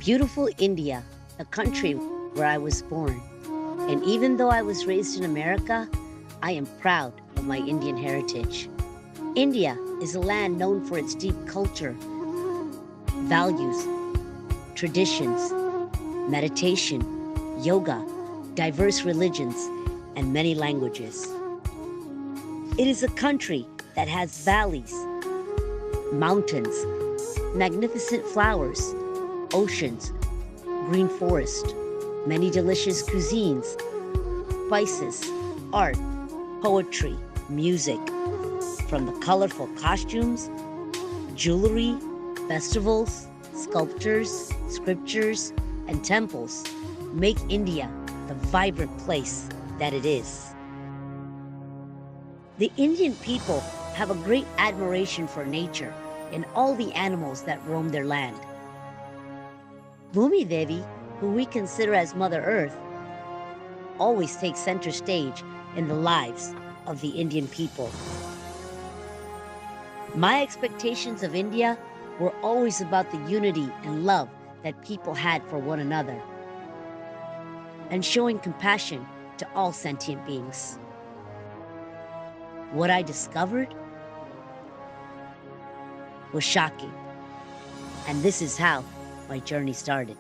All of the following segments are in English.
Beautiful India, a country where I was born. And even though I was raised in America, I am proud of my Indian heritage. India is a land known for its deep culture, values, traditions, meditation, yoga, diverse religions, and many languages. It is a country that has valleys, mountains, magnificent flowers, oceans, green forest, many delicious cuisines, spices, art, poetry, music, from the colorful costumes, jewelry, festivals, sculptures, scriptures, and temples make India the vibrant place that it is. The Indian people have a great admiration for nature and all the animals that roam their land. Bhumi Devi, who we consider as Mother Earth, always takes center stage in the lives of the Indian people. My expectations of India were always about the unity and love that people had for one another, and showing compassion to all sentient beings. What I discovered was shocking, and this is how my journey started.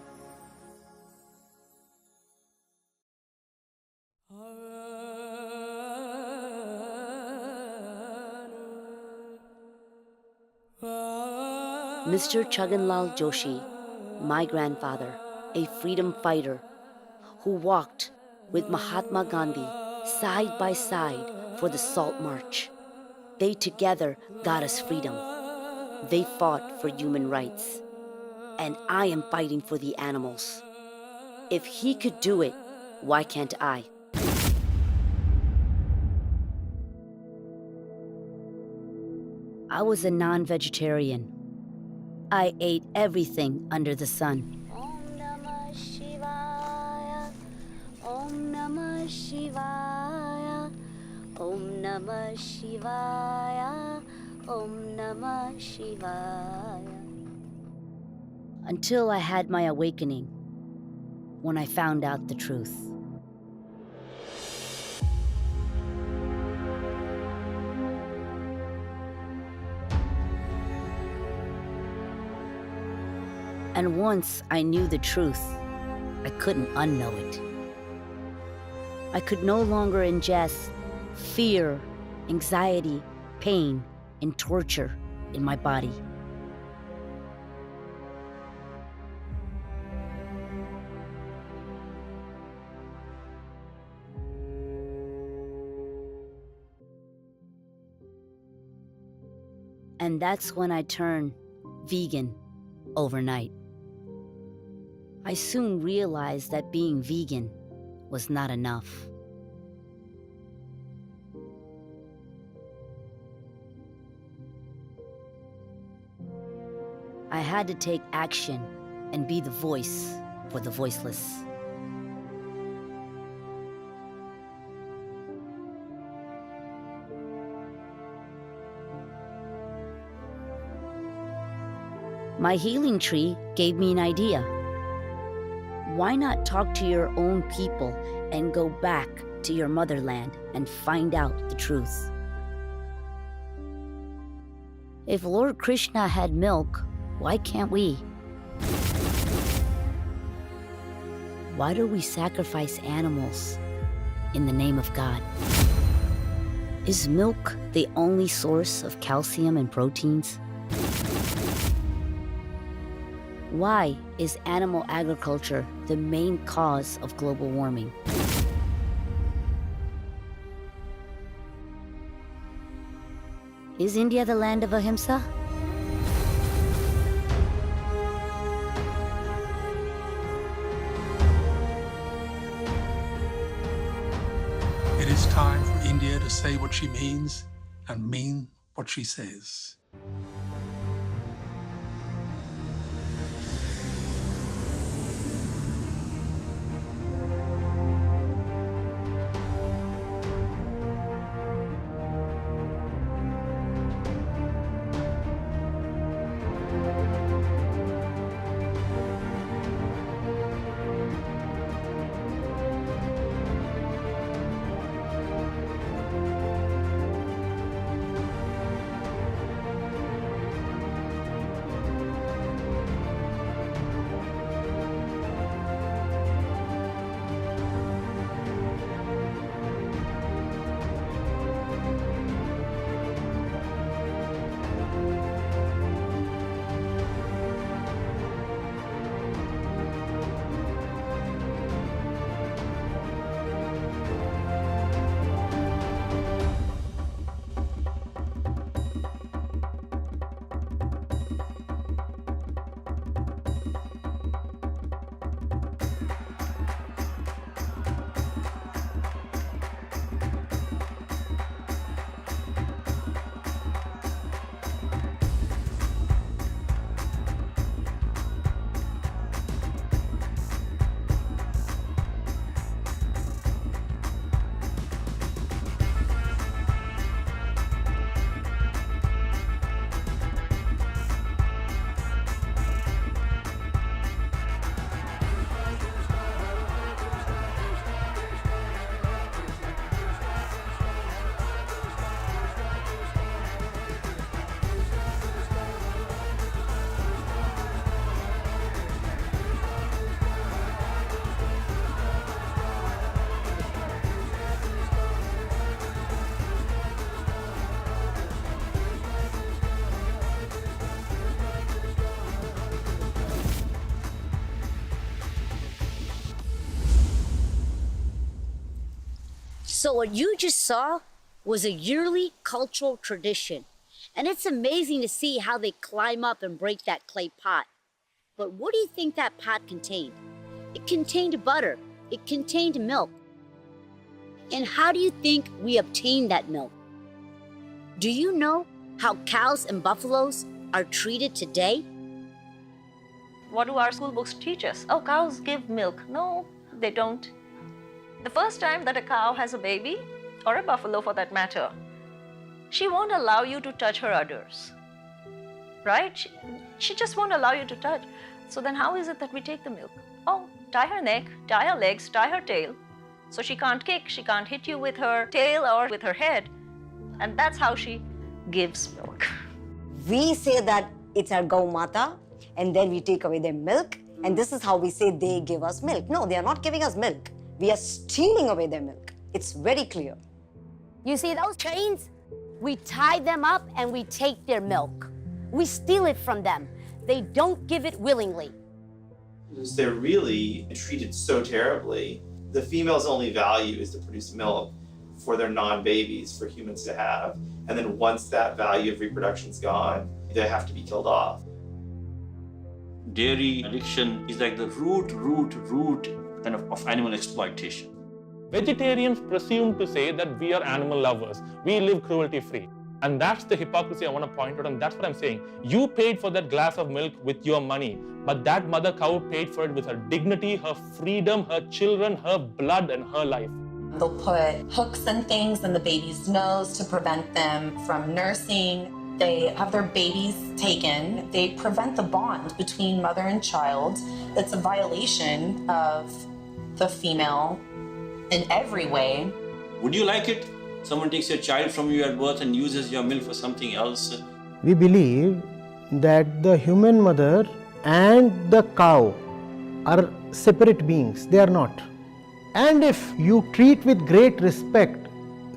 Mr. Chhaganlal Joshi, my grandfather, a freedom fighter who walked with Mahatma Gandhi side by side for the Salt March. They together got us freedom. They fought for human rights. And I am fighting for the animals. If he could do it, why can't I? I was a non-vegetarian. I ate everything under the sun. Om Namah Shivaya, Om Namah Shivaya, Om Namah Shivaya, Om Namah Shivaya. Until I had my awakening, when I found out the truth. And once I knew the truth, I couldn't unknow it. I could no longer ingest fear, anxiety, pain, and torture in my body. And that's when I turned vegan overnight. I soon realized that being vegan was not enough. I had to take action and be the voice for the voiceless. My healing tree gave me an idea. Why not talk to your own people and go back to your motherland and find out the truth? If Lord Krishna had milk, why can't we? Why do we sacrifice animals in the name of God? Is milk the only source of calcium and proteins? Why is animal agriculture the main cause of global warming? Is India the land of Ahimsa? It is time for India to say what she means and mean what she says. So what you just saw was a yearly cultural tradition. And it's amazing to see how they climb up and break that clay pot. But what do you think that pot contained? It contained butter. It contained milk. And how do you think we obtained that milk? Do you know how cows and buffaloes are treated today? What do our school books teach us? Oh, cows give milk. No, they don't. The first time that a cow has a baby, or a buffalo for that matter, she won't allow you to touch her udders, right? She just won't allow you to touch. So then how is it that we take the milk? Oh, tie her neck, tie her legs, tie her tail. So she can't kick, she can't hit you with her tail or with her head. And that's how she gives milk. We say that it's our Gau Mata, and then we take away their milk, and this is how we say they give us milk. No, they are not giving us milk. We are stealing away their milk. It's very clear. You see those chains? We tie them up and we take their milk. We steal it from them. They don't give it willingly. They're really treated so terribly. The female's only value is to produce milk for their non-babies, for humans to have. And then once that value of reproduction's gone, they have to be killed off. Dairy addiction is like the root kind of animal exploitation. Vegetarians presume to say that we are animal lovers. We live cruelty-free. And that's the hypocrisy I want to point out, and that's what I'm saying. You paid for that glass of milk with your money, but that mother cow paid for it with her dignity, her freedom, her children, her blood, and her life. They'll put hooks and things in the baby's nose to prevent them from nursing. They have their babies taken. They prevent the bond between mother and child. It's a violation of the female in every way. Would you like it? Someone takes your child from you at birth and uses your milk for something else. We believe that the human mother and the cow are separate beings. They are not. And if you treat with great respect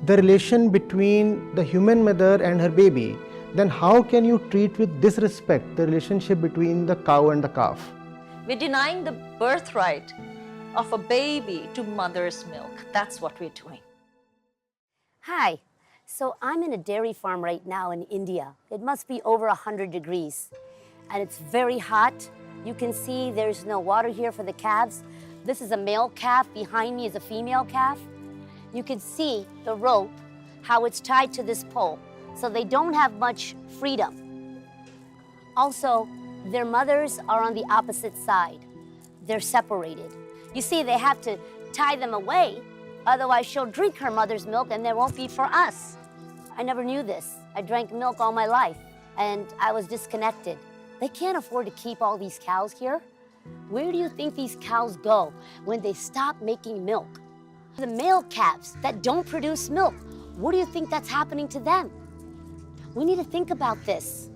the relation between the human mother and her baby, then how can you treat with disrespect the relationship between the cow and the calf? We're denying the birthright of a baby to mother's milk. That's what we're doing. Hi, so I'm in a dairy farm right now in India. It must be over 100 degrees and it's very hot. You can see there's no water here for the calves. This is a male calf, behind me is a female calf. You can see the rope, how it's tied to this pole, so they don't have much freedom. Also, their mothers are on the opposite side. They're separated. You see, they have to tie them away, otherwise she'll drink her mother's milk and there won't be for us. I never knew this. I drank milk all my life and I was disconnected. They can't afford to keep all these cows here. Where do you think these cows go when they stop making milk? The male calves that don't produce milk, what do you think that's happening to them? We need to think about this.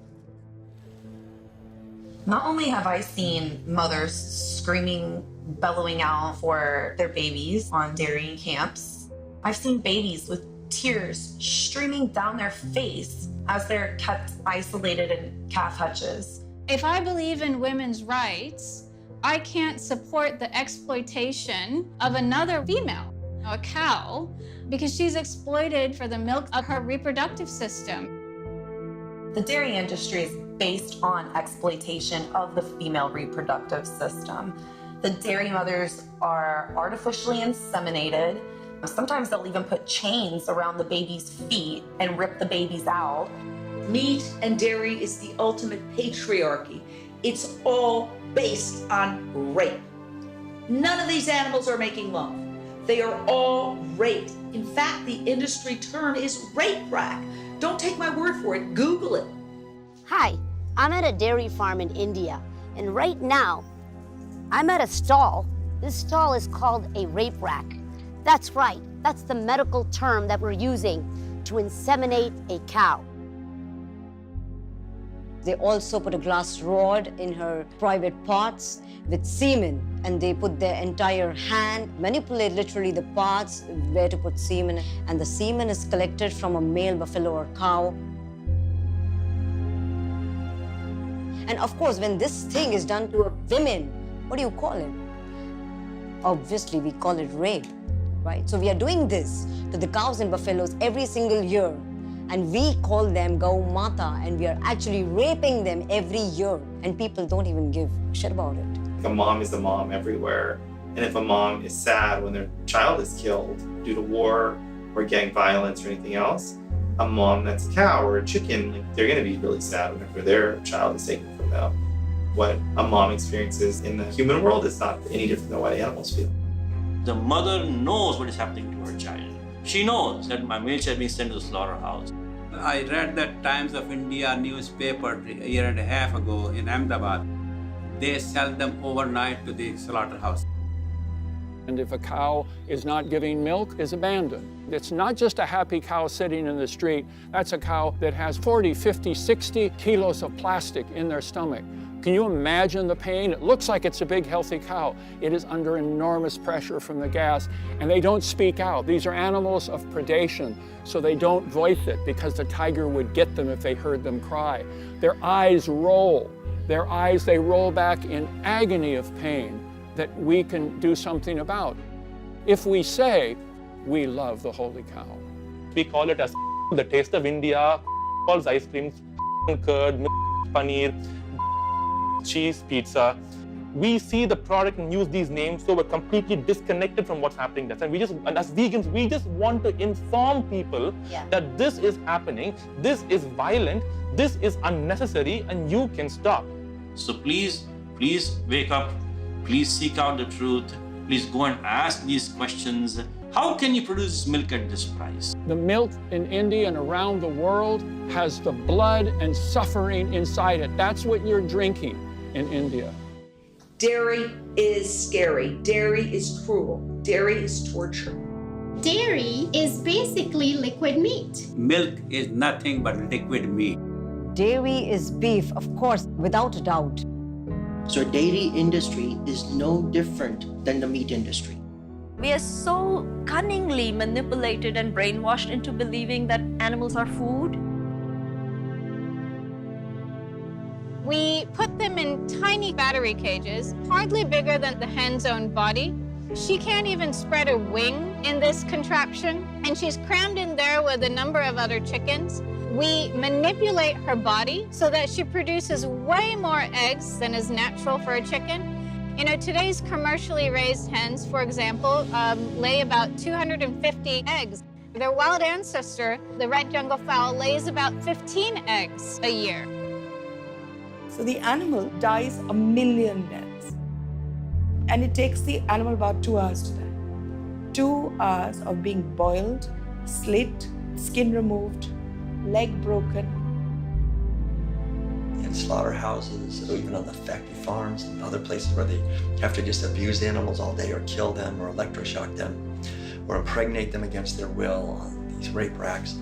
Not only have I seen mothers screaming, bellowing out for their babies on dairying camps, I've seen babies with tears streaming down their face as they're kept isolated in calf hutches. If I believe in women's rights, I can't support the exploitation of another female, a cow, because she's exploited for the milk of her reproductive system. The dairy industry is based on exploitation of the female reproductive system. The dairy mothers are artificially inseminated. Sometimes they'll even put chains around the baby's feet and rip the babies out. Meat and dairy is the ultimate patriarchy. It's all based on rape. None of these animals are making love. They are all raped. In fact, the industry term is rape rack. Don't take my word for it, Google it. Hi, I'm at a dairy farm in India, and right now, I'm at a stall. This stall is called a rape rack. That's right, that's the medical term that we're using to inseminate a cow. They also put a glass rod in her private parts with semen, and they put their entire hand, manipulate literally the parts where to put semen, and the semen is collected from a male buffalo or cow. And of course, when this thing is done to a woman, what do you call it? Obviously, we call it rape, right? right? So we are doing this to the cows and buffaloes every single year. And we call them Gau Mata, and we are actually raping them every year. And people don't even give a shit about it. A mom is a mom everywhere. And if a mom is sad when their child is killed due to war or gang violence or anything else, a mom that's a cow or a chicken, like, they're gonna be really sad whenever their child is taken from them. What a mom experiences in the human world is not any different than what animals feel. The mother knows what is happening to her child. She knows that my male child is being sent to the slaughterhouse. I read the Times of India newspaper a year and a half ago in Ahmedabad. They sell them overnight to the slaughterhouse. And if a cow is not giving milk, is abandoned. It's not just a happy cow sitting in the street. That's a cow that has 40, 50, 60 kilos of plastic in their stomach. Can you imagine the pain? It looks like it's a big, healthy cow. It is under enormous pressure from the gas, and they don't speak out. These are animals of predation, so they don't voice it because the tiger would get them if they heard them cry. Their eyes roll. Their eyes, they roll back in agony of pain that we can do something about. If we say, we love the holy cow. We call it as the taste of India, calls ice cream, curd, paneer, cheese, pizza. We see the product and use these names, so we're completely disconnected from what's happening there. And as vegans, we just want to inform people that this is happening, this is violent, this is unnecessary, and you can stop. So please wake up. Please seek out the truth. Please go and ask these questions. How can you produce milk at this price? The milk in India and around the world has the blood and suffering inside it. That's what you're drinking in India. Dairy is scary. Dairy is cruel. Dairy is torture. Dairy is basically liquid meat. Milk is nothing but liquid meat. Dairy is beef, of course, without a doubt. So dairy industry is no different than the meat industry. We are so cunningly manipulated and brainwashed into believing that animals are food. We put them in tiny battery cages, hardly bigger than the hen's own body. She can't even spread a wing in this contraption, and she's crammed in there with a number of other chickens. We manipulate her body so that she produces way more eggs than is natural for a chicken. You know, today's commercially raised hens, for example, lay about 250 eggs. Their wild ancestor, the red jungle fowl, lays about 15 eggs a year. So the animal dies 1 million deaths. And it takes the animal about 2 hours to die. 2 hours of being boiled, slit, skin removed, leg broken. In slaughterhouses, or even on the factory farms and other places where they have to just abuse animals all day or kill them or electroshock them or impregnate them against their will on these rape racks,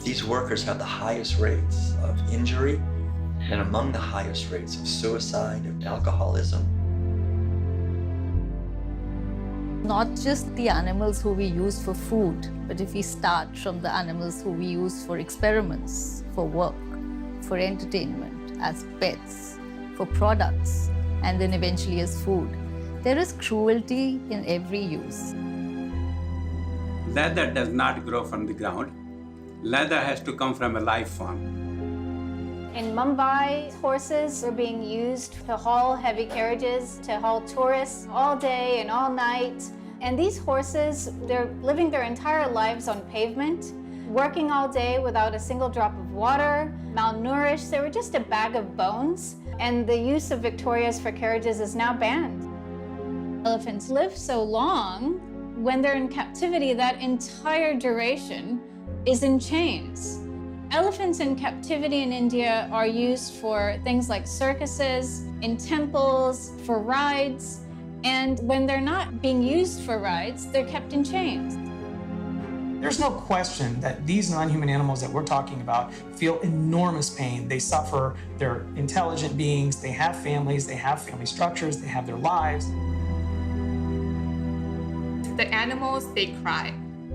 these workers have the highest rates of injury and among the highest rates of suicide, of alcoholism. Not just the animals who we use for food, but if we start from the animals who we use for experiments, for work, for entertainment, as pets, for products, and then eventually as food. There is cruelty in every use. Leather does not grow from the ground. Leather has to come from a life form. In Mumbai, horses are being used to haul heavy carriages, to haul tourists all day and all night. And these horses, they're living their entire lives on pavement, working all day without a single drop of water, malnourished. They were just a bag of bones. And the use of Victorias for carriages is now banned. Elephants live so long, when they're in captivity, that entire duration is in chains. Elephants in captivity in India are used for things like circuses, in temples, for rides, and when they're not being used for rides, they're kept in chains. There's no question that these non-human animals that we're talking about feel enormous pain. They suffer, they're intelligent beings, they have families, they have family structures, they have their lives. The animals, they cry,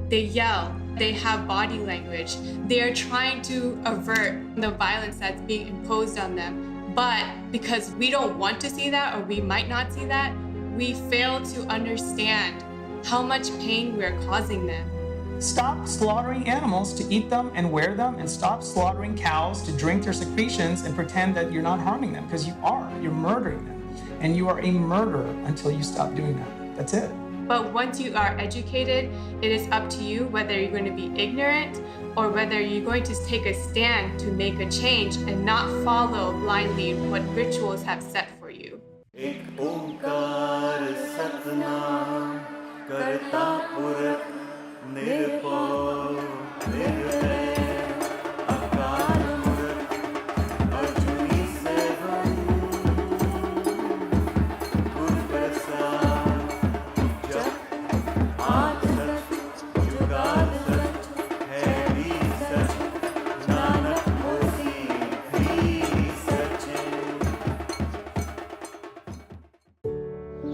they yell, they have body language. They're trying to avert the violence that's being imposed on them. But because we don't want to see that, or we might not see that, we fail to understand how much pain we're causing them. Stop slaughtering animals to eat them and wear them, and stop slaughtering cows to drink their secretions and pretend that you're not harming them, because you are. You're murdering them. And you are a murderer until you stop doing that. That's it. But once you are educated, it is up to you whether you're going to be ignorant or whether you're going to take a stand to make a change and not follow blindly what rituals have set for you.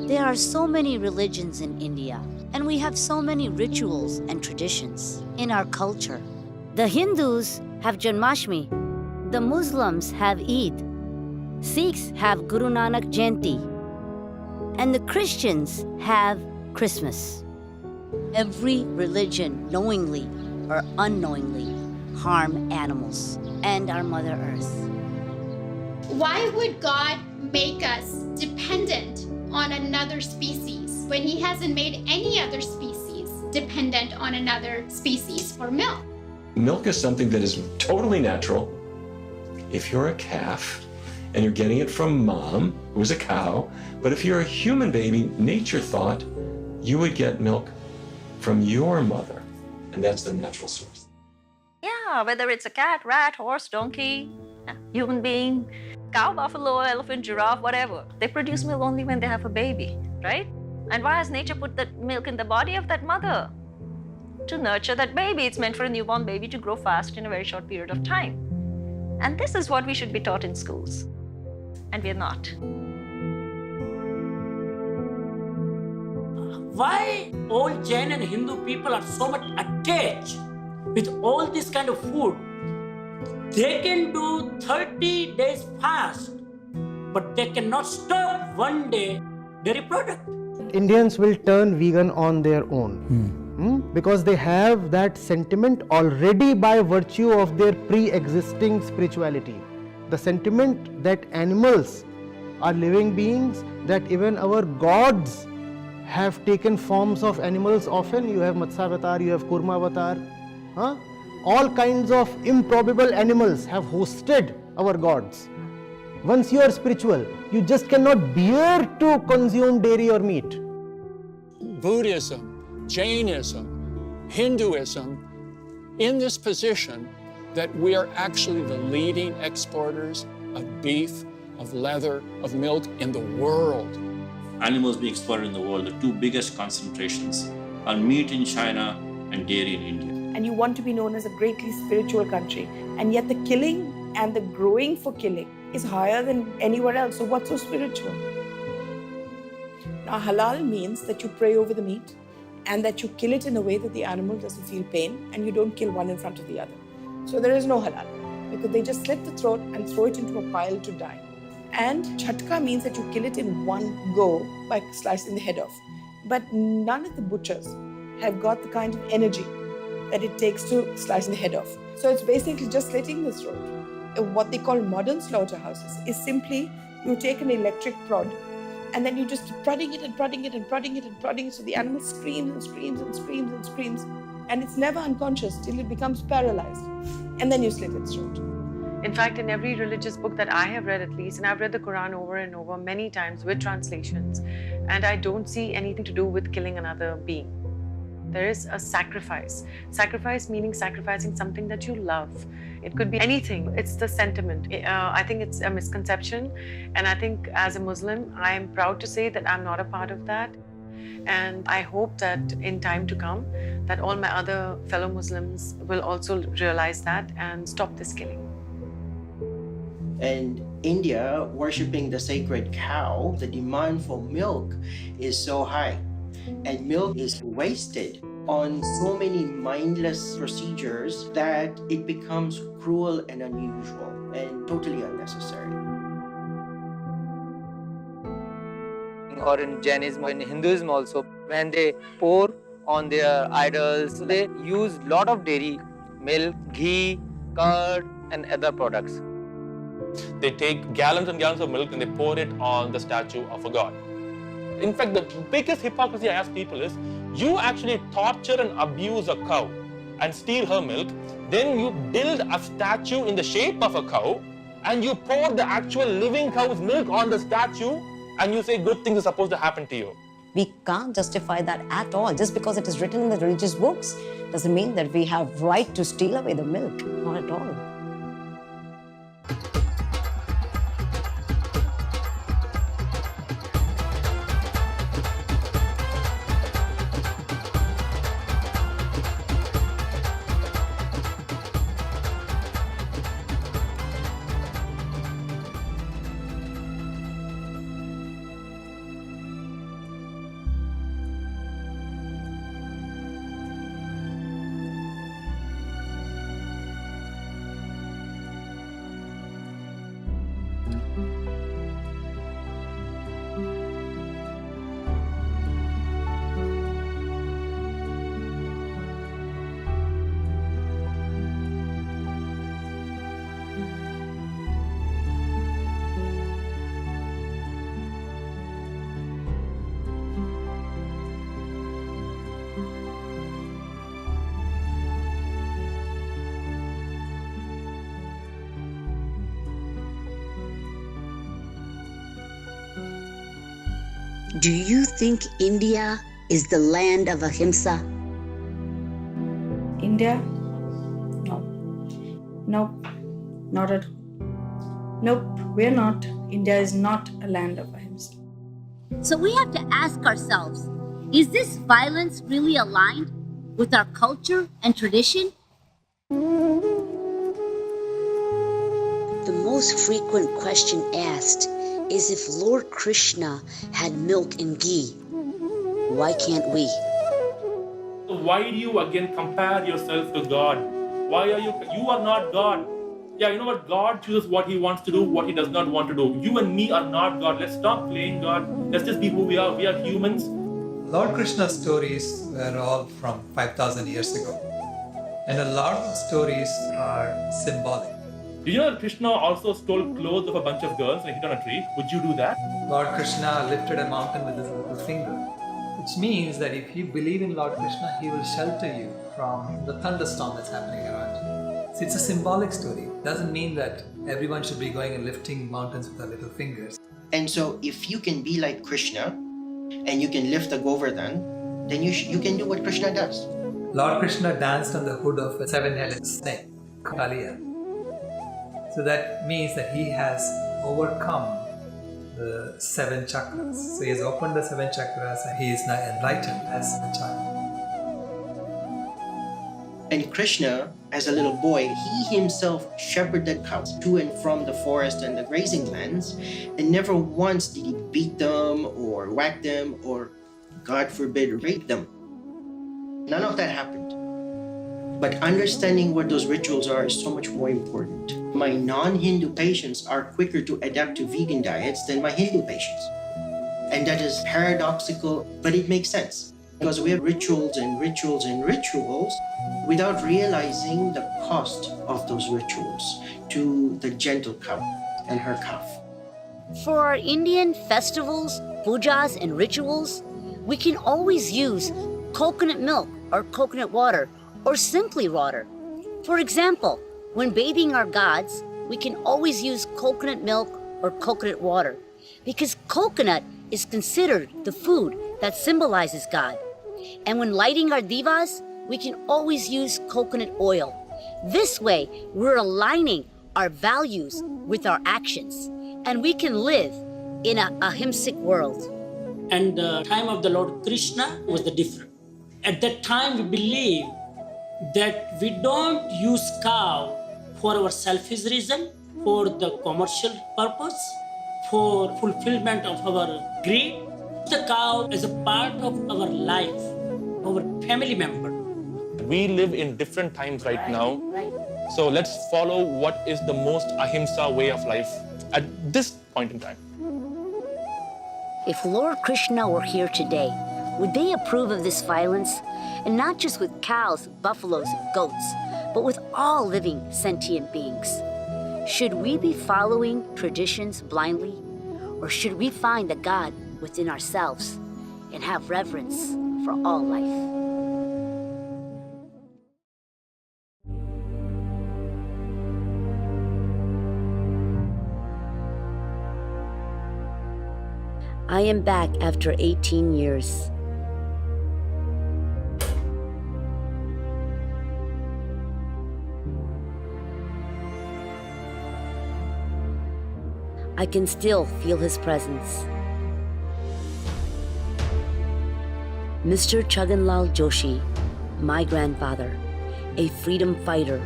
There are so many religions in India, and we have so many rituals and traditions in our culture. The Hindus have Janmashtami, the Muslims have Eid, Sikhs have Guru Nanak Jayanti, and the Christians have Christmas. Every religion, knowingly or unknowingly, harm animals and our Mother Earth. Why would God make us dependent on another species when he hasn't made any other species dependent on another species for milk? Milk is something that is totally natural. If you're a calf and you're getting it from mom, who was a cow, but if you're a human baby, nature thought you would get milk from your mother, and that's the natural source. Yeah, whether it's a cat, rat, horse, donkey, human being, cow, buffalo, elephant, giraffe, whatever. They produce milk only when they have a baby, right? And why has nature put that milk in the body of that mother? To nurture that baby. It's meant for a newborn baby to grow fast in a very short period of time. And this is what we should be taught in schools. And we're not. Why all Jain and Hindu people are so much attached with all this kind of food? They can do 30 days fast, but they cannot stop one day dairy product. Indians will turn vegan on their own because they have that sentiment already by virtue of their pre-existing spirituality. The sentiment that animals are living beings, that even our gods have taken forms of animals often. You have Matsavatar, you have Kurmavatar. All kinds of improbable animals have hosted our gods. Once you are spiritual, you just cannot bear to consume dairy or meat. Buddhism, Jainism, Hinduism, in this position that we are actually the leading exporters of beef, of leather, of milk in the world. Animals being exploited in the world, the two biggest concentrations are meat in China and dairy in India. And you want to be known as a greatly spiritual country, and yet the killing and the growing for killing is higher than anywhere else. So what's so spiritual? Now halal means that you pray over the meat and that you kill it in a way that the animal doesn't feel pain, and you don't kill one in front of the other. So there is no halal, because they just slit the throat and throw it into a pile to die. And chatka means that you kill it in one go by slicing the head off. But none of the butchers have got the kind of energy that it takes to slice the head off. So it's basically just slitting the throat. What they call modern slaughterhouses is simply you take an electric prod and then you just keep prodding it and prodding it and prodding it and prodding it, so the animal screams and screams and screams and screams, and it's never unconscious till it becomes paralyzed, and then you slit its throat. In fact, in every religious book that I have read, at least, and I've read the Quran over and over many times with translations, and I don't see anything to do with killing another being. There is a sacrifice. Sacrifice meaning sacrificing something that you love. It could be anything. It's the sentiment. I think it's a misconception. And I think as a Muslim, I am proud to say that I'm not a part of that. And I hope that in time to come, that all my other fellow Muslims will also realize that and stop this killing. And India, worshipping the sacred cow, the demand for milk is so high. And milk is wasted on so many mindless procedures that it becomes cruel and unusual and totally unnecessary. Or in Jainism, in Hinduism also, when they pour on their idols, they use lot of dairy, milk, ghee, curd, and other products. They take gallons and gallons of milk and they pour it on the statue of a god. In fact, the biggest hypocrisy I ask people is, you actually torture and abuse a cow and steal her milk, then you build a statue in the shape of a cow and you pour the actual living cow's milk on the statue and you say good things are supposed to happen to you. We can't justify that at all. Just because it is written in the religious books doesn't mean that we have right to steal away the milk. Not at all. Do you think India is the land of Ahimsa? India? No. Nope. Not at all. Nope, we're not. India is not a land of Ahimsa. So we have to ask ourselves, is this violence really aligned with our culture and tradition? The most frequent question asked is if Lord Krishna had milk and ghee. Why can't we? Why do you again compare yourself to God? Why are you are not God. Yeah, you know what? God chooses what he wants to do, what he does not want to do. You and me are not God. Let's stop playing God. Let's just be who we are. We are humans. Lord Krishna's stories were all from 5,000 years ago. And a lot of stories are symbolic. Do you know that Krishna also stole clothes of a bunch of girls and hid on a tree? Would you do that? Lord Krishna lifted a mountain with his little finger, which means that if you believe in Lord Krishna, he will shelter you from the thunderstorm that's happening around you. So it's a symbolic story. It doesn't mean that everyone should be going and lifting mountains with their little fingers. And so if you can be like Krishna and you can lift a Govardhan, then you can do what Krishna does. Lord Krishna danced on the hood of a seven-headed snake, Kaliya. So that means that he has overcome the 7 chakras. So he has opened the 7 chakras and he is now enlightened as a child. And Krishna, as a little boy, he himself shepherded cows to and from the forest and the grazing lands, and never once did he beat them or whack them or, God forbid, rape them. None of that happened. But understanding what those rituals are is so much more important. My non-Hindu patients are quicker to adapt to vegan diets than my Hindu patients. And that is paradoxical, but it makes sense. Because we have rituals and rituals and rituals without realizing the cost of those rituals to the gentle cow and her calf. For our Indian festivals, pujas, and rituals, we can always use coconut milk or coconut water or simply water. For example, when bathing our gods, we can always use coconut milk or coconut water because coconut is considered the food that symbolizes God. And when lighting our divas, we can always use coconut oil. This way, we're aligning our values with our actions, and we can live in an ahimsic world. And the time of the Lord Krishna was the different. At that time, we believe that we don't use cow for our selfish reason, for the commercial purpose, for fulfillment of our greed. The cow is a part of our life, our family member. We live in different times right now. So let's follow what is the most ahimsa way of life at this point in time. If Lord Krishna were here today, Would they approve of this violence? And not just with cows, buffaloes, and goats, but with all living sentient beings. Should we be following traditions blindly? Or should we find the God within ourselves and have reverence for all life? I am back after 18 years. I can still feel his presence. Mr. Chhaganlal Joshi, my grandfather, a freedom fighter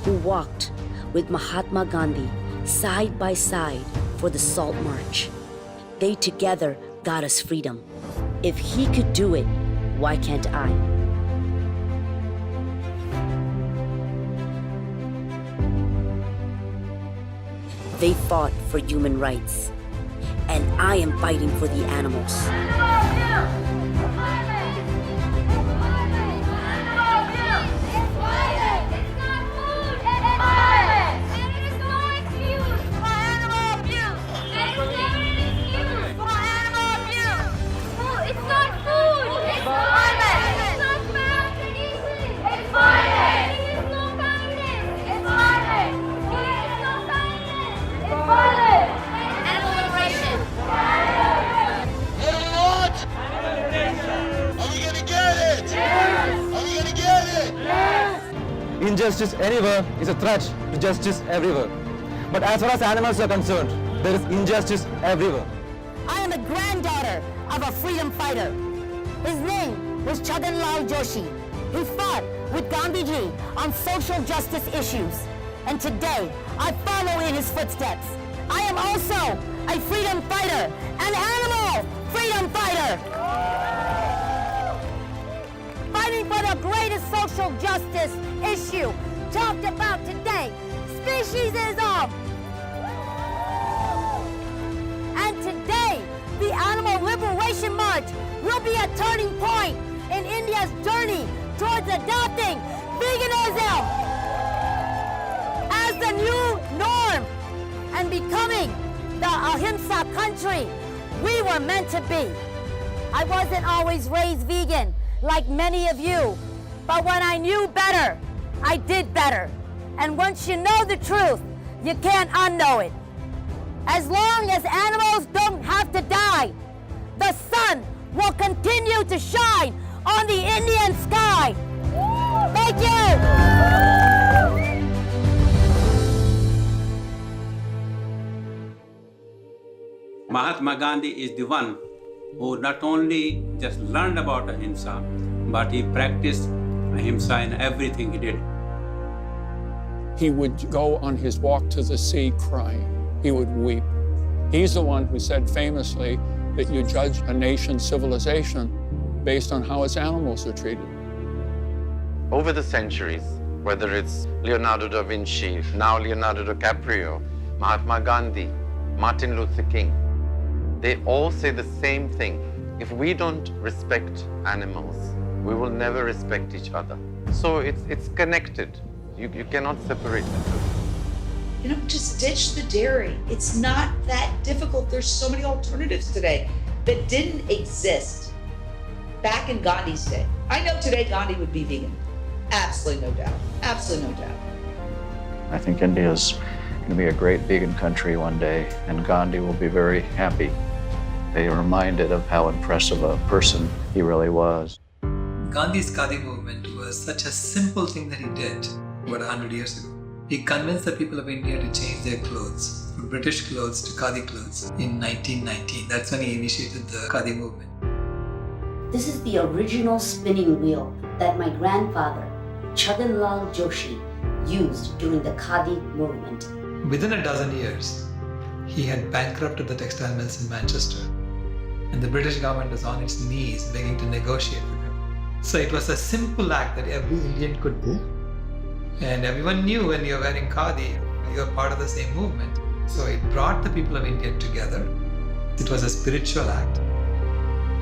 who walked with Mahatma Gandhi side by side for the Salt March. They together got us freedom. If he could do it, why can't I? They fought for human rights, and I am fighting for the animals. Injustice anywhere is a threat to justice everywhere. But as far as animals are concerned, there is injustice everywhere. I am the granddaughter of a freedom fighter. His name was Chhaganlal Joshi. He fought with Gandhiji on social justice issues. And today, I follow in his footsteps. I am also a freedom fighter, an animal freedom fighter. Fighting for the greatest social justice issue talked about today, speciesism. And today, the Animal Liberation March will be a turning point in India's journey towards adopting veganism as the new norm and becoming the Ahimsa country we were meant to be. I wasn't always raised vegan like many of you, but when I knew better, I did better. And once you know the truth, you can't unknow it. As long as animals don't have to die, the sun will continue to shine on the Indian sky. Thank you. Mahatma Gandhi is the one who not only just learned about Ahimsa, but he practiced Ahimsa in everything he did. He would go on his walk to the sea crying. He would weep. He's the one who said famously that you judge a nation's civilization based on how its animals are treated. Over the centuries, whether it's Leonardo da Vinci, now Leonardo DiCaprio, Mahatma Gandhi, Martin Luther King, they all say the same thing. If we don't respect animals, we will never respect each other. So it's connected. You cannot separate the two. Just ditch the dairy. It's not that difficult. There's so many alternatives today that didn't exist back in Gandhi's day. I know today Gandhi would be vegan. Absolutely no doubt. Absolutely no doubt. I think India is going to be a great vegan country one day, and Gandhi will be very happy. They are reminded of how impressive a person he really was. Gandhi's Khadi movement was such a simple thing that he did about 100 years ago. He convinced the people of India to change their clothes from British clothes to Khadi clothes in 1919. That's when he initiated the Khadi movement. This is the original spinning wheel that my grandfather, Chhaganlal Joshi, used during the Khadi movement. Within a dozen years, he had bankrupted the textile mills in Manchester, and the British government was on its knees begging to negotiate with him. So it was a simple act that every Indian could do. And everyone knew when you're wearing Khadi, you're part of the same movement. So it brought the people of India together. It was a spiritual act.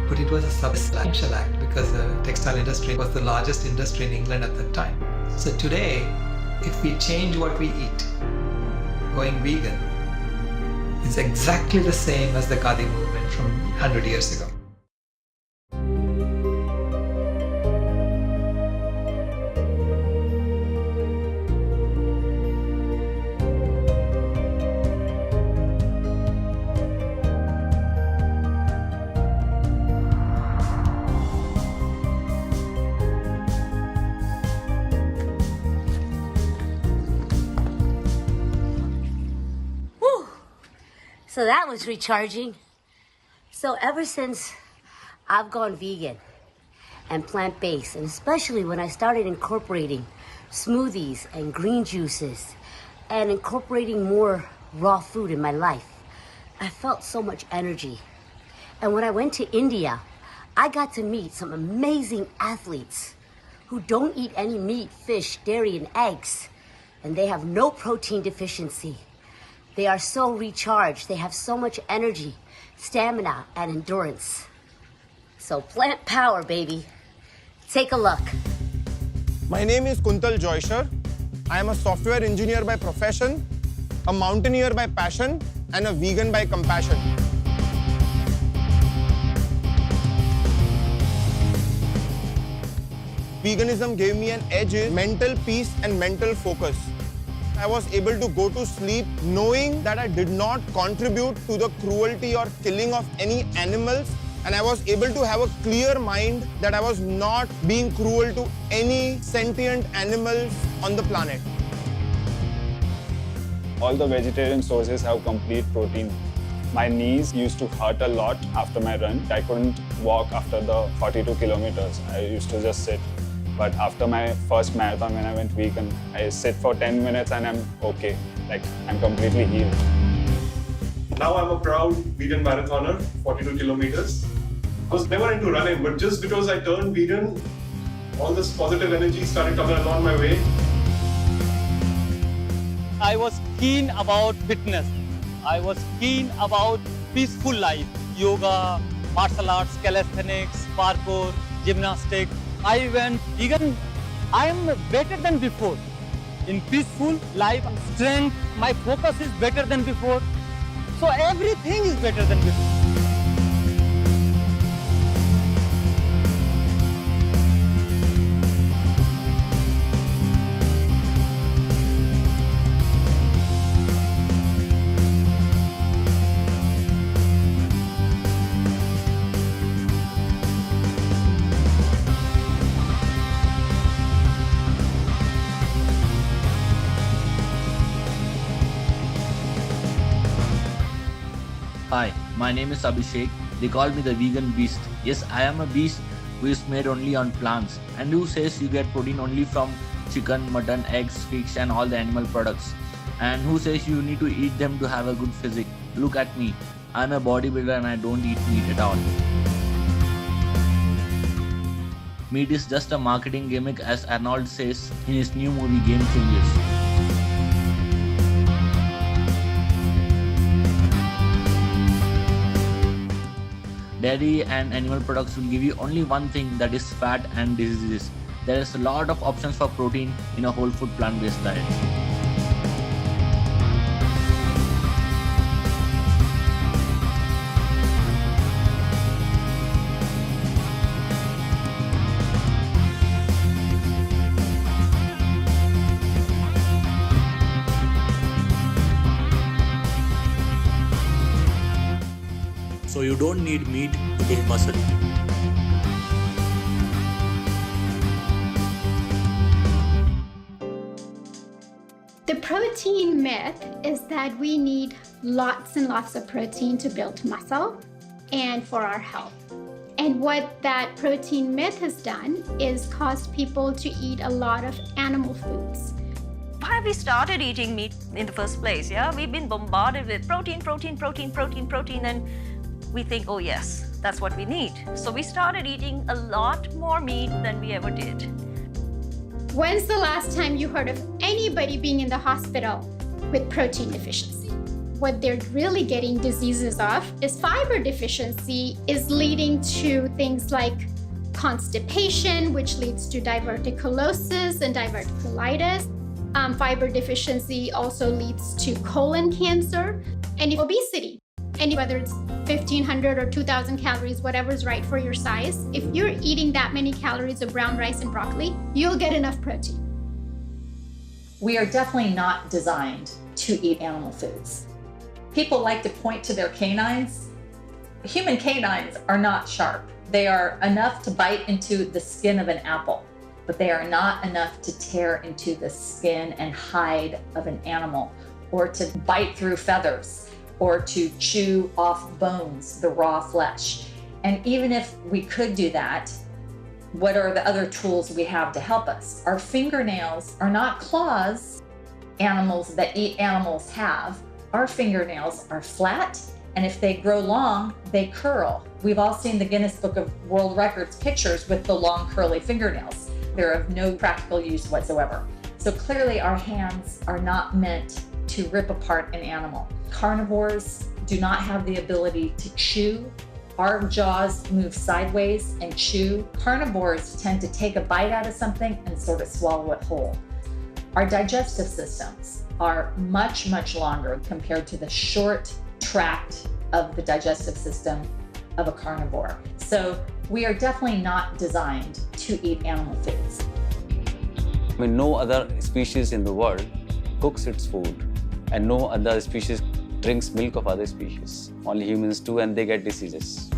but it was a substantial act because the textile industry was the largest industry in England at that time. So today, if we change what we eat, going vegan, it's exactly the same as the Khadi movement from 100 years ago. So that was recharging. So ever since I've gone vegan and plant-based, and especially when I started incorporating smoothies and green juices and incorporating more raw food in my life, I felt so much energy. And when I went to India, I got to meet some amazing athletes who don't eat any meat, fish, dairy, and eggs, and they have no protein deficiency. They are so recharged. They have so much energy, stamina, and endurance. So plant power, baby. Take a look. My name is Kuntal Joyshar. I am a software engineer by profession, a mountaineer by passion, and a vegan by compassion. Veganism gave me an edge in mental peace and mental focus. I was able to go to sleep knowing that I did not contribute to the cruelty or killing of any animals, and I was able to have a clear mind that I was not being cruel to any sentient animals on the planet. All the vegetarian sources have complete protein. My knees used to hurt a lot after my run. I couldn't walk after the 42 kilometers. I used to just sit. But after my first marathon, when I went vegan, I sit for 10 minutes and I'm okay. Like, I'm completely healed. Now I'm a proud vegan marathoner, 42 kilometers. I was never into running, but just because I turned vegan, all this positive energy started coming along my way. I was keen about fitness. I was keen about peaceful life. Yoga, martial arts, calisthenics, parkour, gymnastics. I went vegan. I am better than before. In peaceful life, strength, my focus is better than before. So everything is better than before. Hi, my name is Abhishek. They call me the vegan beast. Yes, I am a beast who is made only on plants and who says you get protein only from chicken, mutton, eggs, fish and all the animal products, and who says you need to eat them to have a good physique. Look at me. I am a bodybuilder and I don't eat meat at all. Meat is just a marketing gimmick, as Arnold says in his new movie Game Changers. Dairy and animal products will give you only one thing, that is fat and diseases. There is a lot of options for protein in a whole food plant-based diet. So you don't need meat to build muscle. The protein myth is that we need lots and lots of protein to build muscle and for our health. And what that protein myth has done is caused people to eat a lot of animal foods. Why have we started eating meat in the first place? Yeah, we've been bombarded with protein, and we think, oh yes, that's what we need. So we started eating a lot more meat than we ever did. When's the last time you heard of anybody being in the hospital with protein deficiency? what they're really getting diseases of is fiber deficiency is leading to things like constipation, which leads to diverticulosis and diverticulitis. Fiber deficiency also leads to colon cancer and obesity. And whether it's 1,500 or 2,000 calories, whatever's right for your size, if you're eating that many calories of brown rice and broccoli, you'll get enough protein. We are definitely not designed to eat animal foods. People like to point to their canines. Human canines are not sharp. They are enough to bite into the skin of an apple, but they are not enough to tear into the skin and hide of an animal, or to bite through feathers, or to chew off bones, the raw flesh. And even if we could do that, what are the other tools we have to help us? Our fingernails are not claws animals that eat animals have. Our fingernails are flat, and if they grow long, they curl. We've all seen the Guinness Book of World Records pictures with the long curly fingernails. They're of no practical use whatsoever. So clearly our hands are not meant to rip apart an animal. Carnivores do not have the ability to chew. Our jaws move sideways and chew. Carnivores tend to take a bite out of something and sort of swallow it whole. Our digestive systems are much, much longer compared to the short tract of the digestive system of a carnivore. So we are definitely not designed to eat animal foods. I mean, no other species in the world cooks its food, and no other species drinks milk of other species. Only humans do, and they get diseases.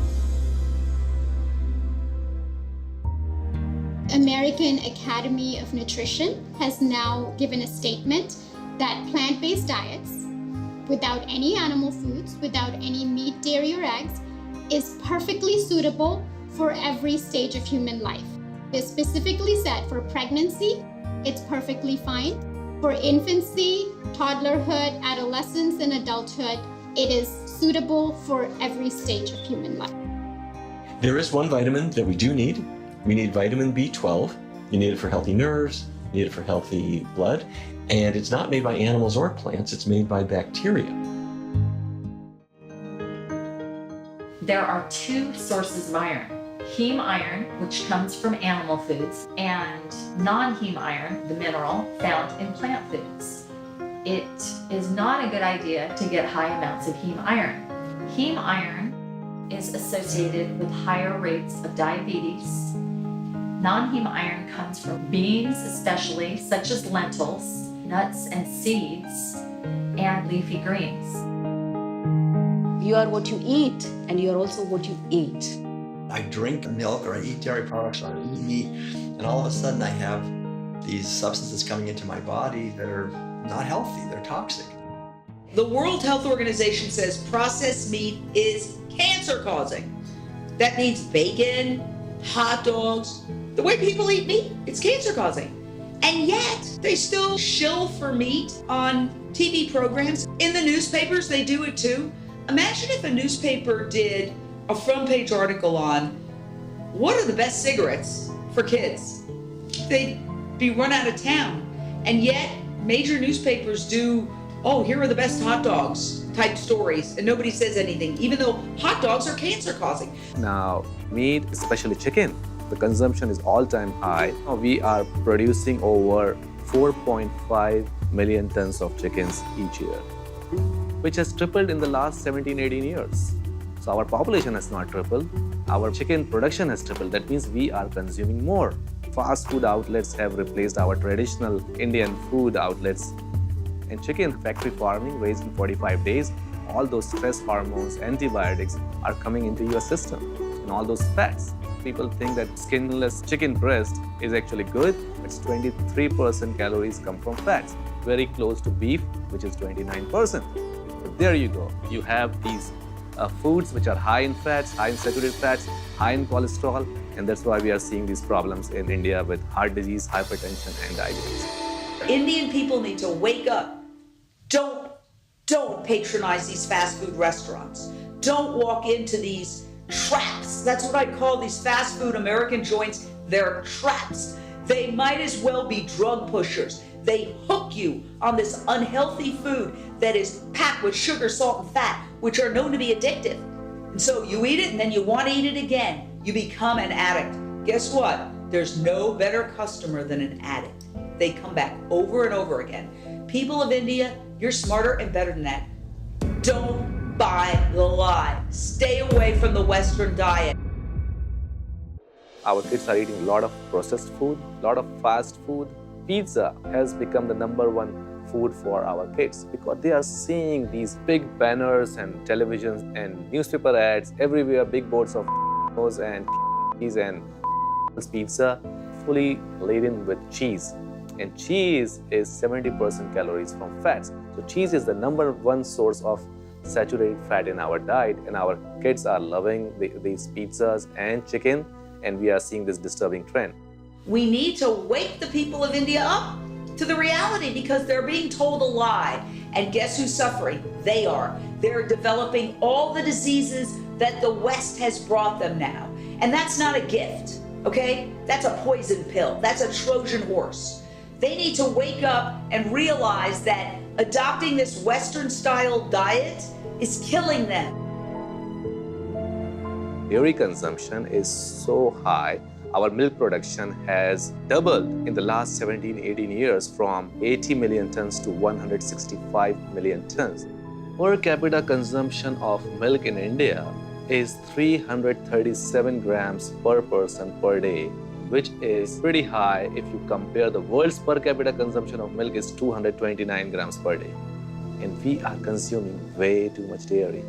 American Academy of Nutrition has now given a statement that plant-based diets, without any animal foods, without any meat, dairy, or eggs, is perfectly suitable for every stage of human life. It specifically said for pregnancy, it's perfectly fine. For infancy, toddlerhood, adolescence, and adulthood, it is suitable for every stage of human life. There is one vitamin that we do need. We need vitamin B12. You need it for healthy nerves, you need it for healthy blood, and it's not made by animals or plants, it's made by bacteria. There are two sources of iron. Heme iron, which comes from animal foods, and non-heme iron, the mineral found in plant foods. It is not a good idea to get high amounts of heme iron. Heme iron is associated with higher rates of diabetes. Non-heme iron comes from beans, especially, such as lentils, nuts and seeds, and leafy greens. You are what you eat, and you are also what you eat. I drink milk or I eat dairy products or I eat meat, and all of a sudden I have these substances coming into my body that are not healthy, they're toxic. The World Health Organization says processed meat is cancer-causing. That means bacon, hot dogs, the way people eat meat, it's cancer-causing. And yet, they still shill for meat on TV programs. In the newspapers, they do it too. Imagine if a newspaper did a front page article on what are the best cigarettes for kids. They'd be run out of town. And yet, major newspapers do, oh, here are the best hot dogs type stories, and nobody says anything, even though hot dogs are cancer causing. Now, meat, especially chicken, the consumption is all-time high. We are producing over 4.5 million tons of chickens each year, which has tripled in the last 17-18 years. So our population has not tripled, our chicken production has tripled. That means we are consuming more. Fast food outlets have replaced our traditional Indian food outlets. And chicken factory farming raised in 45 days, all those stress hormones, antibiotics are coming into your system, and all those fats. People think that skinless chicken breast is actually good. It's 23% calories come from fats, very close to beef, which is 29%. But there you go. You have these foods which are high in fats, high in saturated fats, high in cholesterol, and that's why we are seeing these problems in India with heart disease, hypertension, and diabetes. Indian people need to wake up. Don't patronize these fast food restaurants. Don't walk into these traps. That's what I call these fast food American joints. They're traps. They might as well be drug pushers. They hook you on this unhealthy food that is packed with sugar, salt, and fat, which are known to be addictive. And so you eat it and then you want to eat it again. You become an addict. Guess what? There's no better customer than an addict. They come back over and over again. People of India, you're smarter and better than that. Don't buy the lie. Stay away from the Western diet. Our kids are eating a lot of processed food, a lot of fast food. Pizza has become the #1 food for our kids because they are seeing these big banners and televisions and newspaper ads everywhere, big boards of and pizza fully laden with cheese. And cheese is 70% calories from fats. So cheese is the #1 source of saturated fat in our diet, and our kids are loving these pizzas and chicken, and we are seeing this disturbing trend. We need to wake the people of India up to the reality because they're being told a lie. And guess who's suffering? They are. They're developing all the diseases that the West has brought them now. And that's not a gift, okay? That's a poison pill. That's a Trojan horse. They need to wake up and realize that adopting this Western-style diet is killing them. Dairy consumption is so high. Our milk production has doubled in the last 17-18 years from 80 million tons to 165 million tons. Per capita consumption of milk in India is 337 grams per person per day, which is pretty high if you compare the world's per capita consumption of milk is 229 grams per day. And we are consuming way too much dairy.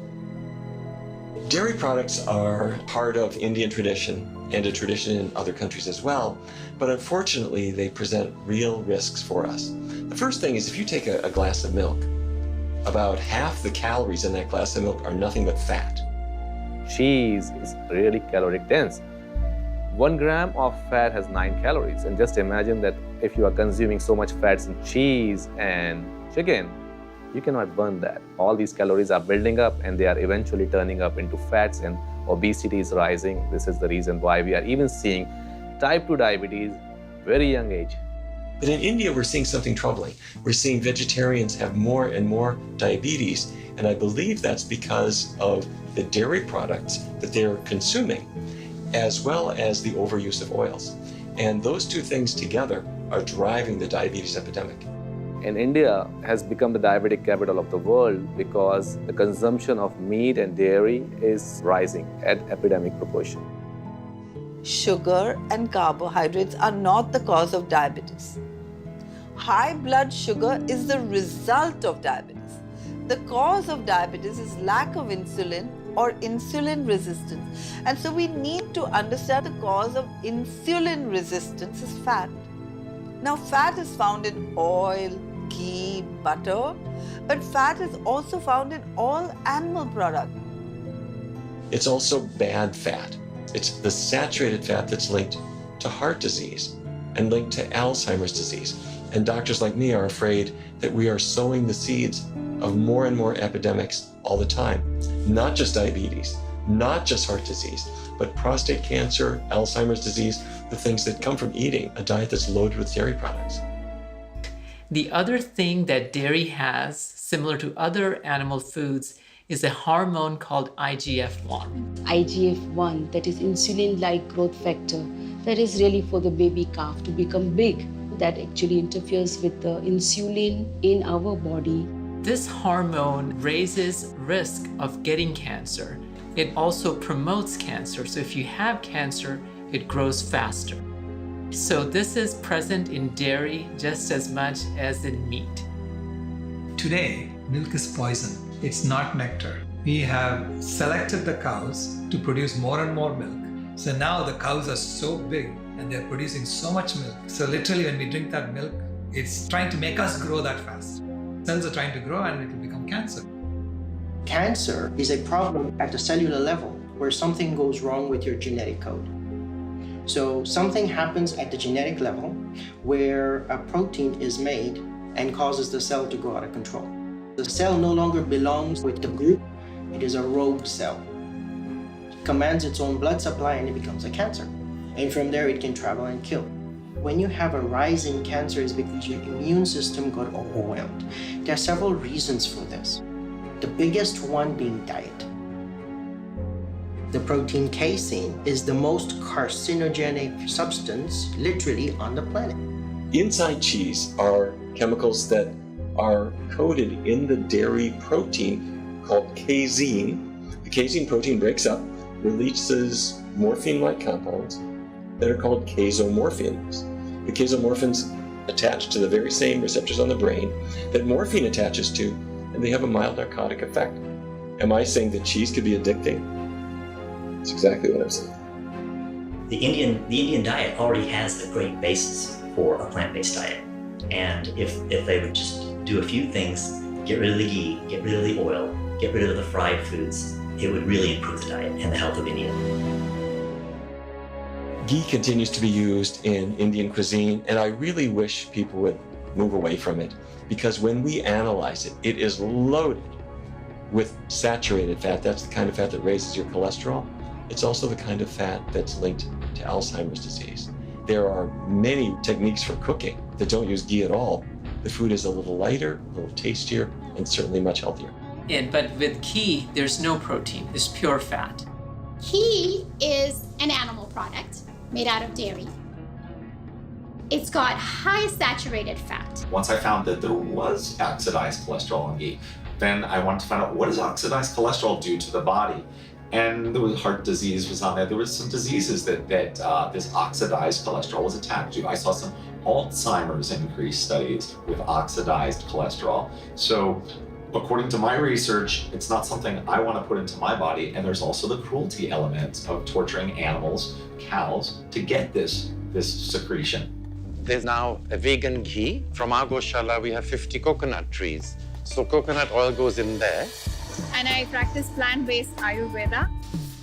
Dairy products are part of Indian tradition and a tradition in other countries as well, but unfortunately they present real risks for us. The first thing is if you take a glass of milk, about half the calories in that glass of milk are nothing but fat. Cheese is really caloric dense. 1 gram of fat has 9 calories, and just imagine that if you are consuming so much fats in cheese and chicken, you cannot burn that. All these calories are building up and they are eventually turning up into fats, and obesity is rising. This is the reason why we are even seeing type 2 diabetes very young age. But in India, we're seeing something troubling. We're seeing vegetarians have more and more diabetes, and I believe that's because of the dairy products that they're consuming, as well as the overuse of oils. And those two things together are driving the diabetes epidemic. And India has become the diabetic capital of the world because the consumption of meat and dairy is rising at epidemic proportion. Sugar and carbohydrates are not the cause of diabetes. High blood sugar is the result of diabetes. The cause of diabetes is lack of insulin or insulin resistance. And so we need to understand the cause of insulin resistance is fat. Now, fat is found in oil, ghee, butter, but fat is also found in all animal products. It's also bad fat. It's the saturated fat that's linked to heart disease and linked to Alzheimer's disease. And doctors like me are afraid that we are sowing the seeds of more and more epidemics all the time. Not just diabetes, not just heart disease, but prostate cancer, Alzheimer's disease, the things that come from eating a diet that's loaded with dairy products. The other thing that dairy has, similar to other animal foods, is a hormone called IGF-1. IGF-1, that is insulin-like growth factor, that is really for the baby calf to become big. That actually interferes with the insulin in our body. This hormone raises risk of getting cancer. It also promotes cancer. So if you have cancer, it grows faster. So this is present in dairy just as much as in meat. Today, milk is poison. It's not nectar. We have selected the cows to produce more and more milk. So now the cows are so big and they're producing so much milk. So literally when we drink that milk, it's trying to make us grow that fast. Cells are trying to grow and it will become cancer. Cancer is a problem at the cellular level where something goes wrong with your genetic code. So something happens at the genetic level where a protein is made and causes the cell to go out of control. The cell no longer belongs with the group. It is a rogue cell. It commands its own blood supply and it becomes a cancer. And from there it can travel and kill. when you have a rise in cancer is because your immune system got overwhelmed. There are several reasons for this. The biggest one being diet. The protein casein is the most carcinogenic substance literally on the planet. Inside cheese are chemicals that are coded in the dairy protein called casein. The casein protein breaks up, releases morphine-like compounds that are called casomorphins. The casomorphins attach to the very same receptors on the brain that morphine attaches to, and they have a mild narcotic effect. Am I saying that cheese could be addicting? That's exactly what I'm saying. The Indian diet already has the great basis for a plant-based diet. And if they would just do a few things, get rid of the ghee, get rid of the oil, get rid of the fried foods, it would really improve the diet and the health of India. Ghee continues to be used in Indian cuisine, and I really wish people would move away from it, because when we analyze it, it is loaded with saturated fat. That's the kind of fat that raises your cholesterol. It's also the kind of fat that's linked to Alzheimer's disease. There are many techniques for cooking that don't use ghee at all. The food is a little lighter, a little tastier, and certainly much healthier. But with ghee, there's no protein, it's pure fat. Ghee is an animal product made out of dairy. It's got high saturated fat. Once I found that there was oxidized cholesterol in ghee, then I wanted to find out, what does oxidized cholesterol do to the body? And there was heart disease was on there. There was some diseases that this oxidized cholesterol was attached to. I saw some Alzheimer's increased studies with oxidized cholesterol. So according to my research, it's not something I want to put into my body. And there's also the cruelty element of torturing animals, cows, to get this secretion. There's now a vegan ghee. From our Goshala, we have 50 coconut trees. So coconut oil goes in there. And I practice plant-based Ayurveda.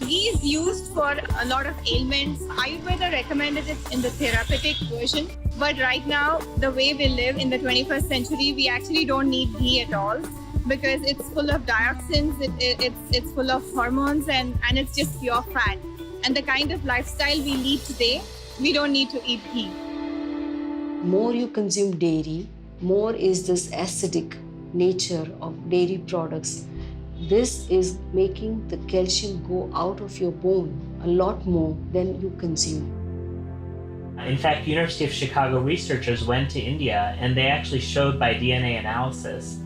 Ghee is used for a lot of ailments. Ayurveda recommended it in the therapeutic version. But right now, the way we live in the 21st century, we actually don't need ghee at all, because it's full of dioxins, it's full of hormones, and it's just pure fat. And the kind of lifestyle we lead today, we don't need to eat ghee. More you consume dairy, more is this acidic nature of dairy products. This is making the calcium go out of your bone a lot more than you consume. In fact, University of Chicago researchers went to India and they actually showed by DNA analysis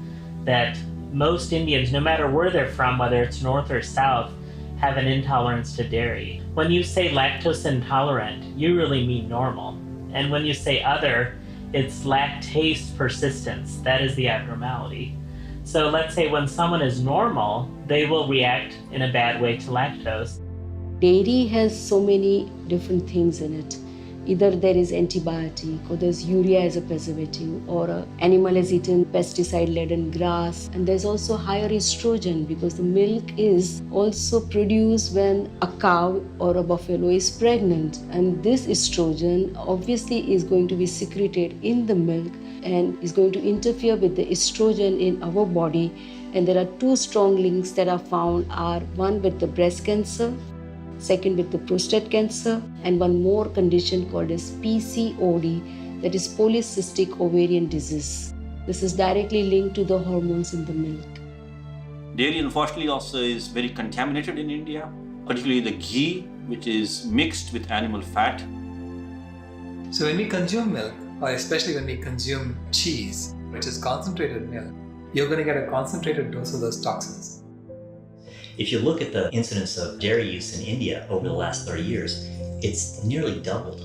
that most Indians, no matter where they're from, whether it's north or south, have an intolerance to dairy. When you say lactose intolerant, you really mean normal. And when you say other, it's lactase persistence. That is the abnormality. So let's say when someone is normal, they will react in a bad way to lactose. Dairy has so many different things in it. Either there is antibiotic, or there's urea as a preservative, or an animal has eaten pesticide-laden grass. And there's also higher estrogen, because the milk is also produced when a cow or a buffalo is pregnant. And this estrogen obviously is going to be secreted in the milk and is going to interfere with the estrogen in our body. And there are two strong links that are found, are one with the breast cancer, second with the prostate cancer, and one more condition called as PCOD, that is polycystic ovarian disease. This is directly linked to the hormones in the milk. Dairy, unfortunately, also is very contaminated in India, particularly the ghee, which is mixed with animal fat. So when we consume milk, or especially when we consume cheese, which is concentrated milk, you're going to get a concentrated dose of those toxins. If you look at the incidence of dairy use in India over the last 30 years, it's nearly doubled.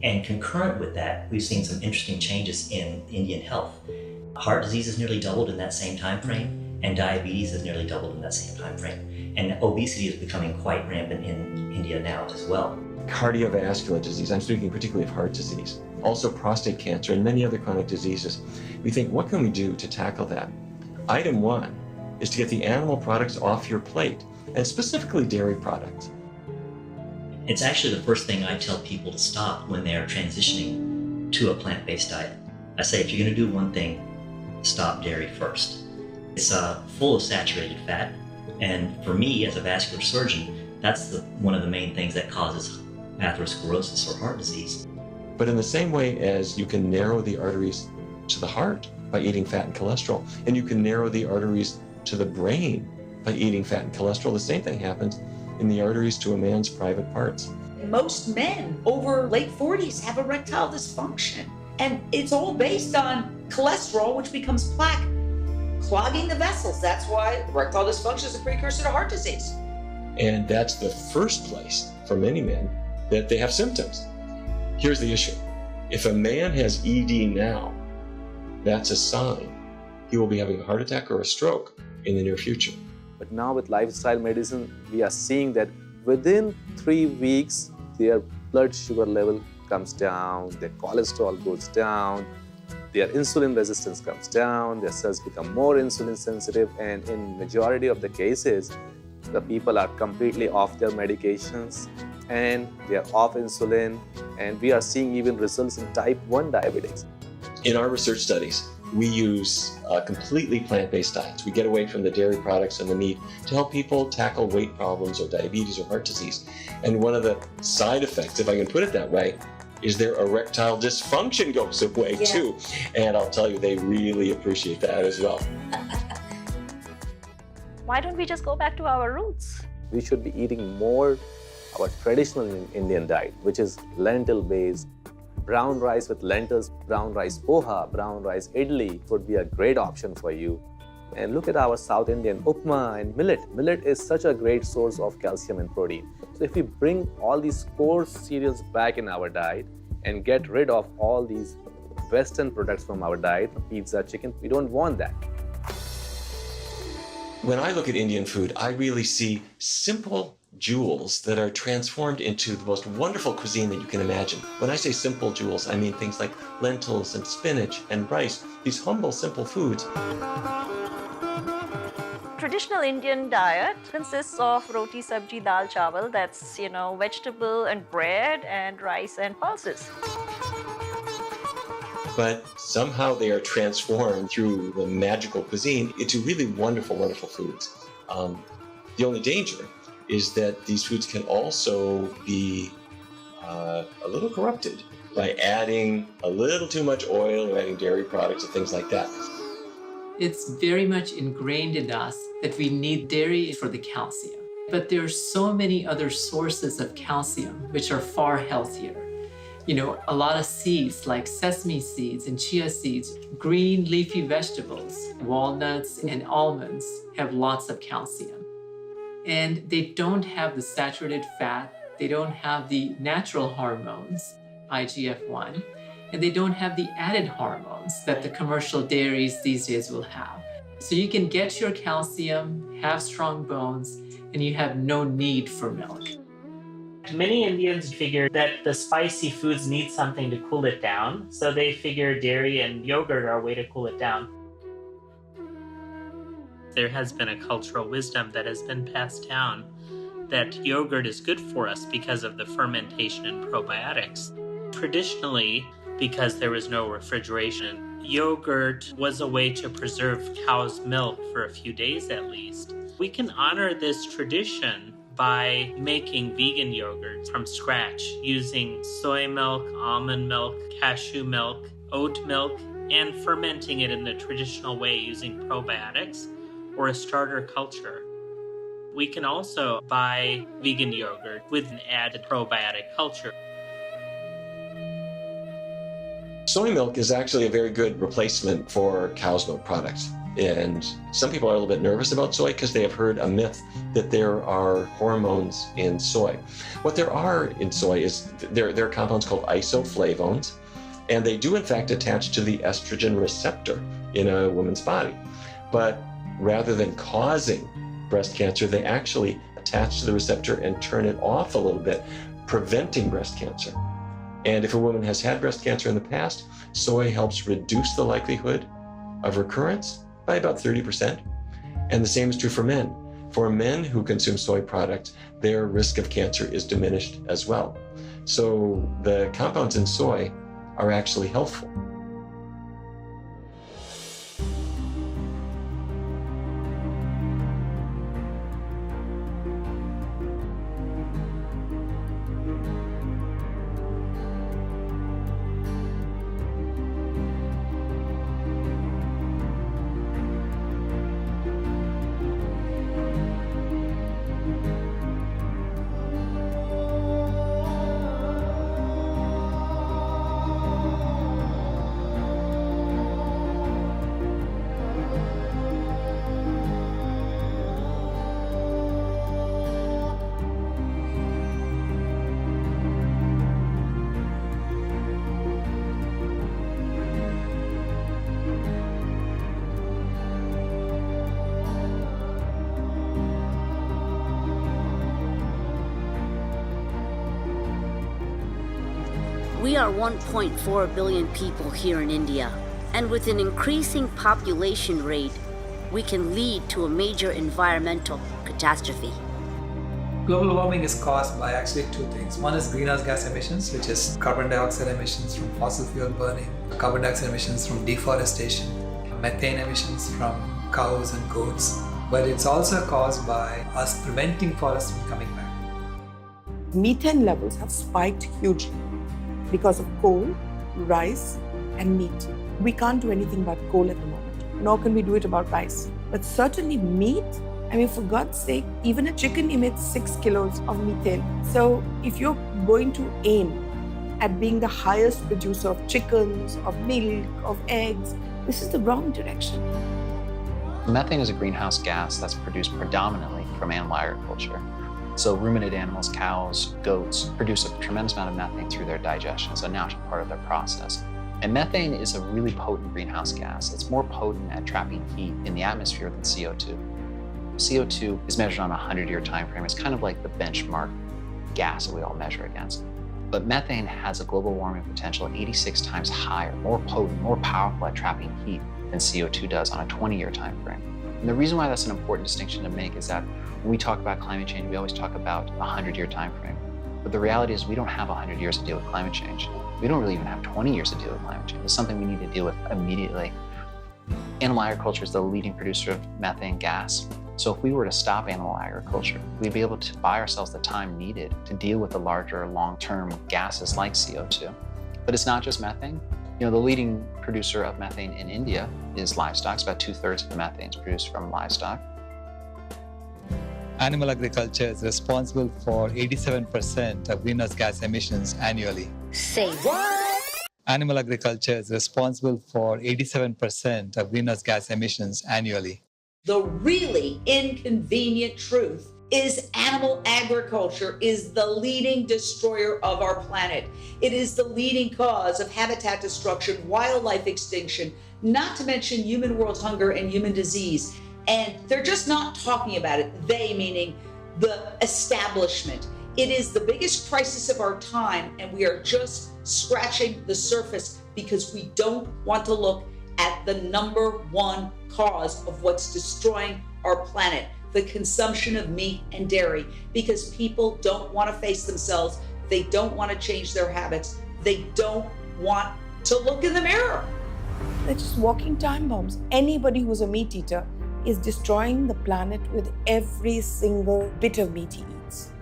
And concurrent with that, we've seen some interesting changes in Indian health. Heart disease has nearly doubled in that same time frame, and diabetes has nearly doubled in that same time frame. And obesity is becoming quite rampant in India now as well. Cardiovascular disease, I'm speaking particularly of heart disease, also prostate cancer and many other chronic diseases. We think, what can we do to tackle that? Item one is to get the animal products off your plate, and specifically dairy products. It's actually the first thing I tell people to stop when they're transitioning to a plant-based diet. I say, if you're going to do one thing, stop dairy first. It's full of saturated fat, and for me as a vascular surgeon, that's one of the main things that causes atherosclerosis or heart disease. But in the same way as you can narrow the arteries to the heart by eating fat and cholesterol, and you can narrow the arteries to the brain by eating fat and cholesterol, the same thing happens in the arteries to a man's private parts. Most men over late 40s have erectile dysfunction. And it's all based on cholesterol, which becomes plaque, clogging the vessels. That's why erectile dysfunction is a precursor to heart disease. And that's the first place for many men that they have symptoms. Here's the issue. If a man has ED now, that's a sign he will be having a heart attack or a stroke in the near future. But now with lifestyle medicine, we are seeing that within 3 weeks, their blood sugar level comes down, their cholesterol goes down, their insulin resistance comes down, their cells become more insulin sensitive, and in majority of the cases, the people are completely off their medications and they are off insulin, and we are seeing even results in type 1 diabetics. In our research studies, we use completely plant-based diets. We get away from the dairy products and the meat to help people tackle weight problems or diabetes or heart disease. And one of the side effects, if I can put it that way, is their erectile dysfunction goes away too. And I'll tell you, they really appreciate that as well. Why don't we just go back to our roots? We should be eating more our traditional Indian diet, which is lentil-based. Brown rice with lentils, brown rice poha, brown rice idli would be a great option for you. And look at our South Indian upma and millet. Millet is such a great source of calcium and protein. So if we bring all these core cereals back in our diet and get rid of all these Western products from our diet, pizza, chicken, we don't want that. When I look at Indian food, I really see simple jewels that are transformed into the most wonderful cuisine that you can imagine. When I say simple jewels, I mean things like lentils and spinach and rice, these humble, simple foods. Traditional Indian diet consists of roti, sabji, dal, chawal, that's, vegetable and bread and rice and pulses. But somehow they are transformed through the magical cuisine into really wonderful, wonderful foods. The only danger is that these foods can also be a little corrupted by adding a little too much oil or adding dairy products and things like that. It's very much ingrained in us that we need dairy for the calcium. But there are so many other sources of calcium which are far healthier. A lot of seeds like sesame seeds and chia seeds, green leafy vegetables, walnuts and almonds have lots of calcium. And they don't have the saturated fat, they don't have the natural hormones, IGF-1, and they don't have the added hormones that the commercial dairies these days will have. So you can get your calcium, have strong bones, and you have no need for milk. Many Indians figure that the spicy foods need something to cool it down, so they figure dairy and yogurt are a way to cool it down. There has been a cultural wisdom that has been passed down that yogurt is good for us because of the fermentation and probiotics. Traditionally, because there was no refrigeration, yogurt was a way to preserve cow's milk for a few days at least. We can honor this tradition by making vegan yogurt from scratch using soy milk, almond milk, cashew milk, oat milk, and fermenting it in the traditional way using probiotics or a starter culture. We can also buy vegan yogurt with an added probiotic culture. Soy milk is actually a very good replacement for cow's milk products. And some people are a little bit nervous about soy because they have heard a myth that there are hormones in soy. What there are in soy is there are compounds called isoflavones, and they do in fact attach to the estrogen receptor in a woman's body. But rather than causing breast cancer, they actually attach to the receptor and turn it off a little bit, preventing breast cancer. And if a woman has had breast cancer in the past, soy helps reduce the likelihood of recurrence by about 30%. And the same is true for men. For men who consume soy products, their risk of cancer is diminished as well. So the compounds in soy are actually healthful. We are 1.4 billion people here in India, and with an increasing population rate, we can lead to a major environmental catastrophe. Global warming is caused by actually two things. One is greenhouse gas emissions, which is carbon dioxide emissions from fossil fuel burning, carbon dioxide emissions from deforestation, methane emissions from cows and goats. But it's also caused by us preventing forests from coming back. Methane levels have spiked hugely because of coal, rice, and meat. We can't do anything about coal at the moment, nor can we do it about rice. But certainly meat, I mean, for God's sake, even a chicken emits 6 kilos of methane. So if you're going to aim at being the highest producer of chickens, of milk, of eggs, this is the wrong direction. Methane is a greenhouse gas that's produced predominantly from animal agriculture. So ruminant animals, cows, goats, produce a tremendous amount of methane through their digestion. It's a natural part of their process. And methane is a really potent greenhouse gas. It's more potent at trapping heat in the atmosphere than CO2. CO2 is measured on a 100-year time frame. It's kind of like the benchmark gas that we all measure against. But methane has a global warming potential 86 times higher, more potent, more powerful at trapping heat than CO2 does on a 20-year time frame. And the reason why that's an important distinction to make is that when we talk about climate change, we always talk about a 100-year time frame. But the reality is we don't have 100 years to deal with climate change. We don't really even have 20 years to deal with climate change. It's something we need to deal with immediately. Animal agriculture is the leading producer of methane gas. So if we were to stop animal agriculture, we'd be able to buy ourselves the time needed to deal with the larger long-term gases like CO2. But it's not just methane. You know, the leading producer of methane in India is livestock. It's about 2/3 of the methane is produced from livestock. Animal agriculture is responsible for 87% of greenhouse gas emissions annually. Say what? Animal agriculture is responsible for 87% of greenhouse gas emissions annually. The really inconvenient truth is animal agriculture is the leading destroyer of our planet. It is the leading cause of habitat destruction, wildlife extinction, not to mention human world hunger and human disease. And they're just not talking about it. They meaning the establishment. It is the biggest crisis of our time, and we are just scratching the surface because we don't want to look at the number one cause of what's destroying our planet, the consumption of meat and dairy, because people don't want to face themselves. They don't want to change their habits. They don't want to look in the mirror. They're just walking time bombs. Anybody who's a meat eater is destroying the planet with every single bit of meat he eats.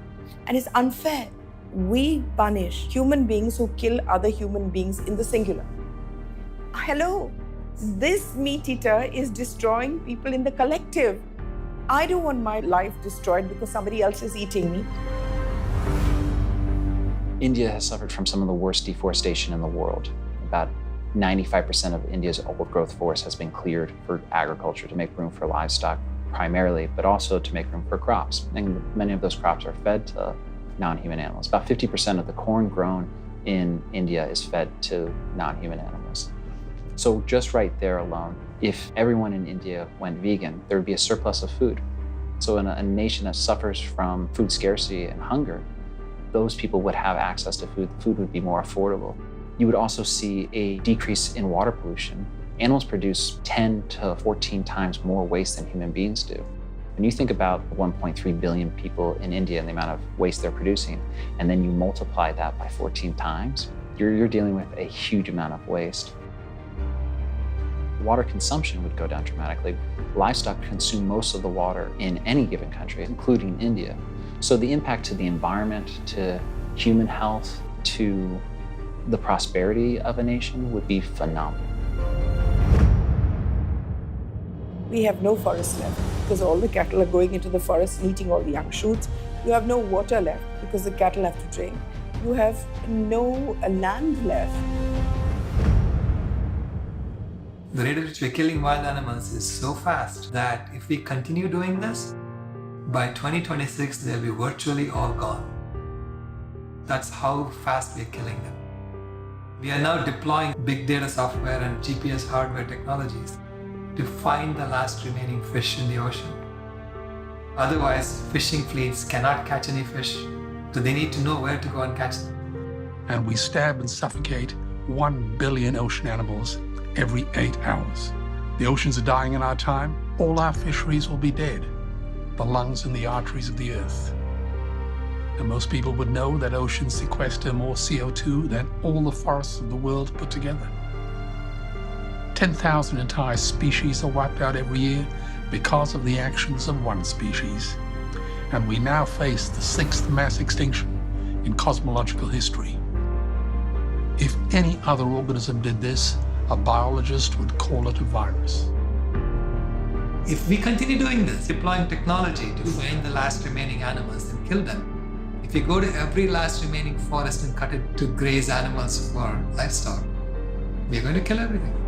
And it's unfair. We punish human beings who kill other human beings in the singular. Hello, this meat eater is destroying people in the collective. I don't want my life destroyed because somebody else is eating me. India has suffered from some of the worst deforestation in the world. About 95% of India's old growth forest has been cleared for agriculture to make room for livestock primarily, but also to make room for crops. And many of those crops are fed to non-human animals. About 50% of the corn grown in India is fed to non-human animals. So just right there alone, if everyone in India went vegan, there would be a surplus of food. So in a nation that suffers from food scarcity and hunger, those people would have access to food. Food would be more affordable. You would also see a decrease in water pollution. Animals produce 10 to 14 times more waste than human beings do. When you think about 1.3 billion people in India and the amount of waste they're producing, and then you multiply that by 14 times, you're dealing with a huge amount of waste. Water consumption would go down dramatically. Livestock consume most of the water in any given country, including India. So the impact to the environment, to human health, to the prosperity of a nation would be phenomenal. We have no forest left because all the cattle are going into the forest and eating all the young shoots. You have no water left because the cattle have to drain. You have no land left. The rate at which we're killing wild animals is so fast that if we continue doing this, by 2026 they'll be virtually all gone. That's how fast we're killing them. We are now deploying big data software and GPS hardware technologies to find the last remaining fish in the ocean. Otherwise, fishing fleets cannot catch any fish, so they need to know where to go and catch them. and we stab and suffocate 1 billion ocean animals every 8 hours. The oceans are dying in our time. All our fisheries will be dead, the lungs and the arteries of the earth. And most people would know that oceans sequester more CO2 than all the forests of the world put together. 10,000 entire species are wiped out every year because of the actions of one species. And we now face the 6th mass extinction in cosmological history. If any other organism did this, a biologist would call it a virus. If we continue doing this, deploying technology to find the last remaining animals and kill them, if you go to every last remaining forest and cut it to graze animals for livestock, we're going to kill everything.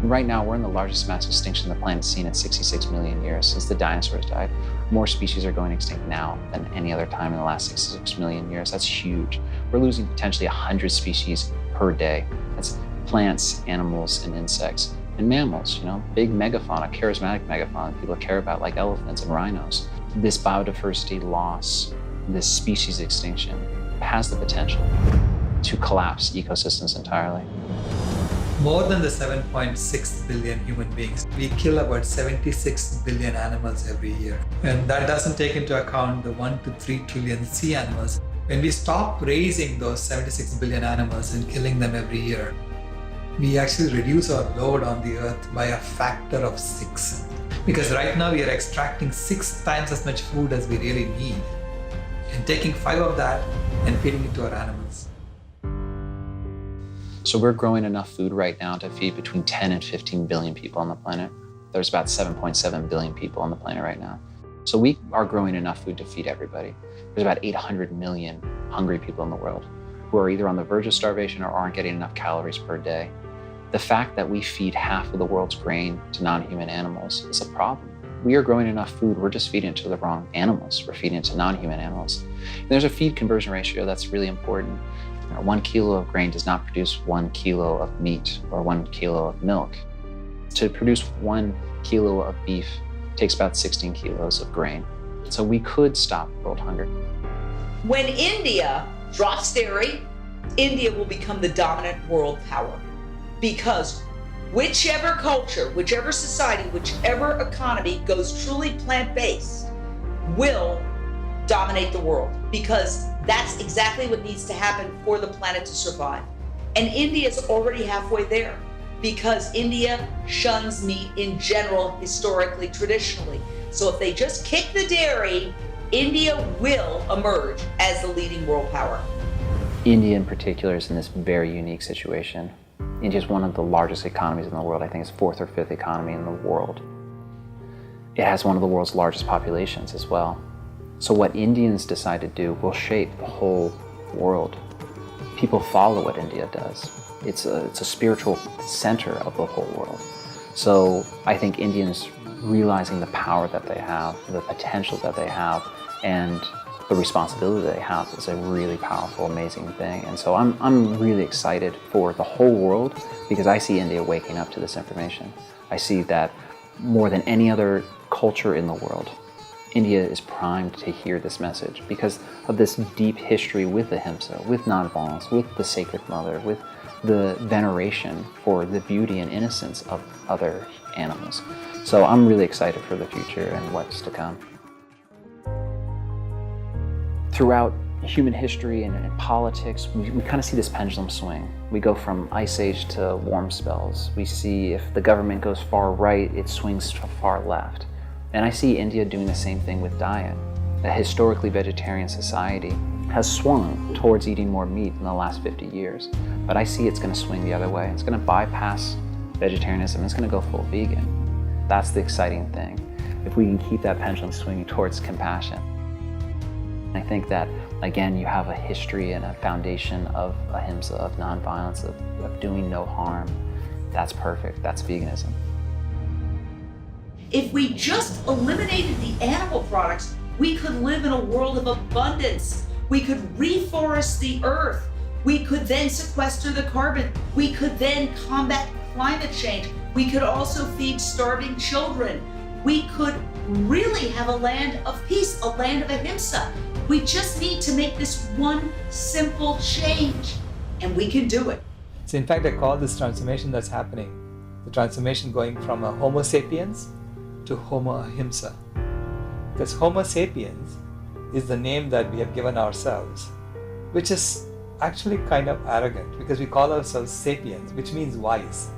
Right now, we're in the largest mass extinction the planet's seen in 66 million years since the dinosaurs died. More species are going extinct now than any other time in the last 66 million years. That's huge. We're losing potentially 100 species per day. That's plants, animals, and insects. And mammals, big megafauna, charismatic megafauna people care about, like elephants and rhinos. This biodiversity loss, this species extinction, has the potential to collapse ecosystems entirely. More than the 7.6 billion human beings, we kill about 76 billion animals every year. And that doesn't take into account the 1 to 3 trillion sea animals. When we stop raising those 76 billion animals and killing them every year, we actually reduce our load on the earth by a factor of 6. Because right now we are extracting 6 times as much food as we really need, and taking 5 of that and feeding it to our animals. So we're growing enough food right now to feed between 10 and 15 billion people on the planet. There's about 7.7 billion people on the planet right now. So we are growing enough food to feed everybody. There's about 800 million hungry people in the world who are either on the verge of starvation or aren't getting enough calories per day. The fact that we feed half of the world's grain to non-human animals is a problem. We are growing enough food, we're just feeding it to the wrong animals. We're feeding it to non-human animals. And there's a feed conversion ratio that's really important. 1 kilo of grain does not produce 1 kilo of meat or 1 kilo of milk. To produce 1 kilo of beef takes about 16 kilos of grain. So we could stop world hunger. When India drops dairy, India will become the dominant world power. Because whichever culture, whichever society, whichever economy goes truly plant-based will dominate the world, because that's exactly what needs to happen for the planet to survive. And India is already halfway there, because India shuns meat in general, historically, traditionally. So if they just kick the dairy, India will emerge as the leading world power. India in particular is in this very unique situation. India is one of the largest economies in the world. I think it's 4th or 5th economy in the world. It has one of the world's largest populations as well. So what Indians decide to do will shape the whole world. People follow what India does. It's a spiritual center of the whole world. So I think Indians realizing the power that they have, the potential that they have, and the responsibility they have is a really powerful, amazing thing. And so I'm really excited for the whole world because I see India waking up to this information. I see that more than any other culture in the world, India is primed to hear this message because of this deep history with Ahimsa, with nonviolence, with the Sacred Mother, with the veneration for the beauty and innocence of other animals. So I'm really excited for the future and what's to come. Throughout human history and politics, we kind of see this pendulum swing. We go from ice age to warm spells. We see if the government goes far right, it swings to far left. And I see India doing the same thing with diet. A historically vegetarian society has swung towards eating more meat in the last 50 years. But I see it's going to swing the other way. It's going to bypass vegetarianism. It's going to go full vegan. That's the exciting thing. If we can keep that pendulum swinging towards compassion. I think that, again, you have a history and a foundation of ahimsa, of nonviolence, of doing no harm. That's perfect. That's veganism. If we just eliminated the animal products, we could live in a world of abundance. We could reforest the earth. We could then sequester the carbon. We could then combat climate change. We could also feed starving children. We could really have a land of peace, a land of ahimsa. We just need to make this one simple change. And we can do it. So in fact, I call this transformation that's happening, the transformation going from a Homo sapiens to Homo Ahimsa. Because Homo sapiens is the name that we have given ourselves, which is actually kind of arrogant because we call ourselves sapiens, which means wise.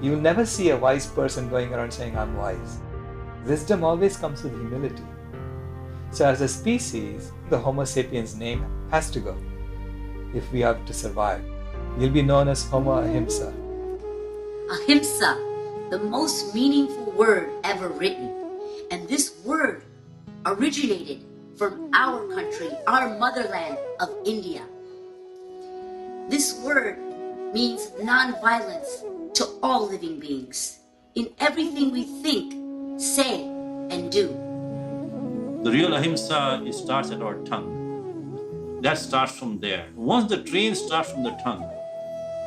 You will never see a wise person going around saying, I'm wise. Wisdom always comes with humility. So as a species, the Homo sapiens name has to go if we are to survive. You'll be known as Homo Ahimsa. Ahimsa, the most meaningful word ever written. And this word originated from our country, our motherland of India. This word means non-violence to all living beings in everything we think, say, and do. The real ahimsa starts at our tongue. That starts from there. Once the train starts from the tongue,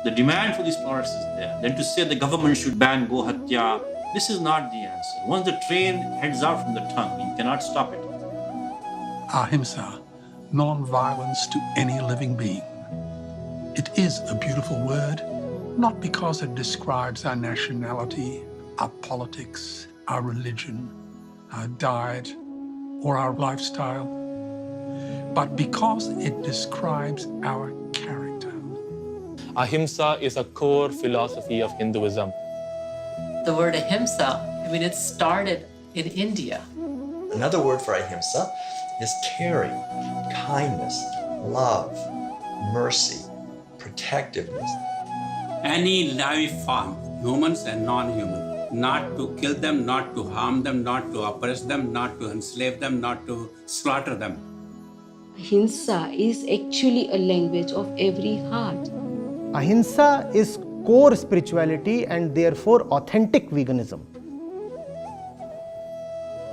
the demand for these products is there. Then to say the government should ban Go Hatya, this is not the answer. Once the train heads out from the tongue, you cannot stop it. Ahimsa, non-violence to any living being. It is a beautiful word, not because it describes our nationality, our politics, our religion, our diet, or our lifestyle, but because it describes our character. Ahimsa is a core philosophy of Hinduism. The word ahimsa, it started in India. Another word for ahimsa is caring, kindness, love, mercy, protectiveness. Any life form, humans and non-human, not to kill them, not to harm them, not to oppress them, not to enslave them, not to slaughter them. Ahimsa is actually a language of every heart. Ahimsa is core spirituality and therefore authentic veganism.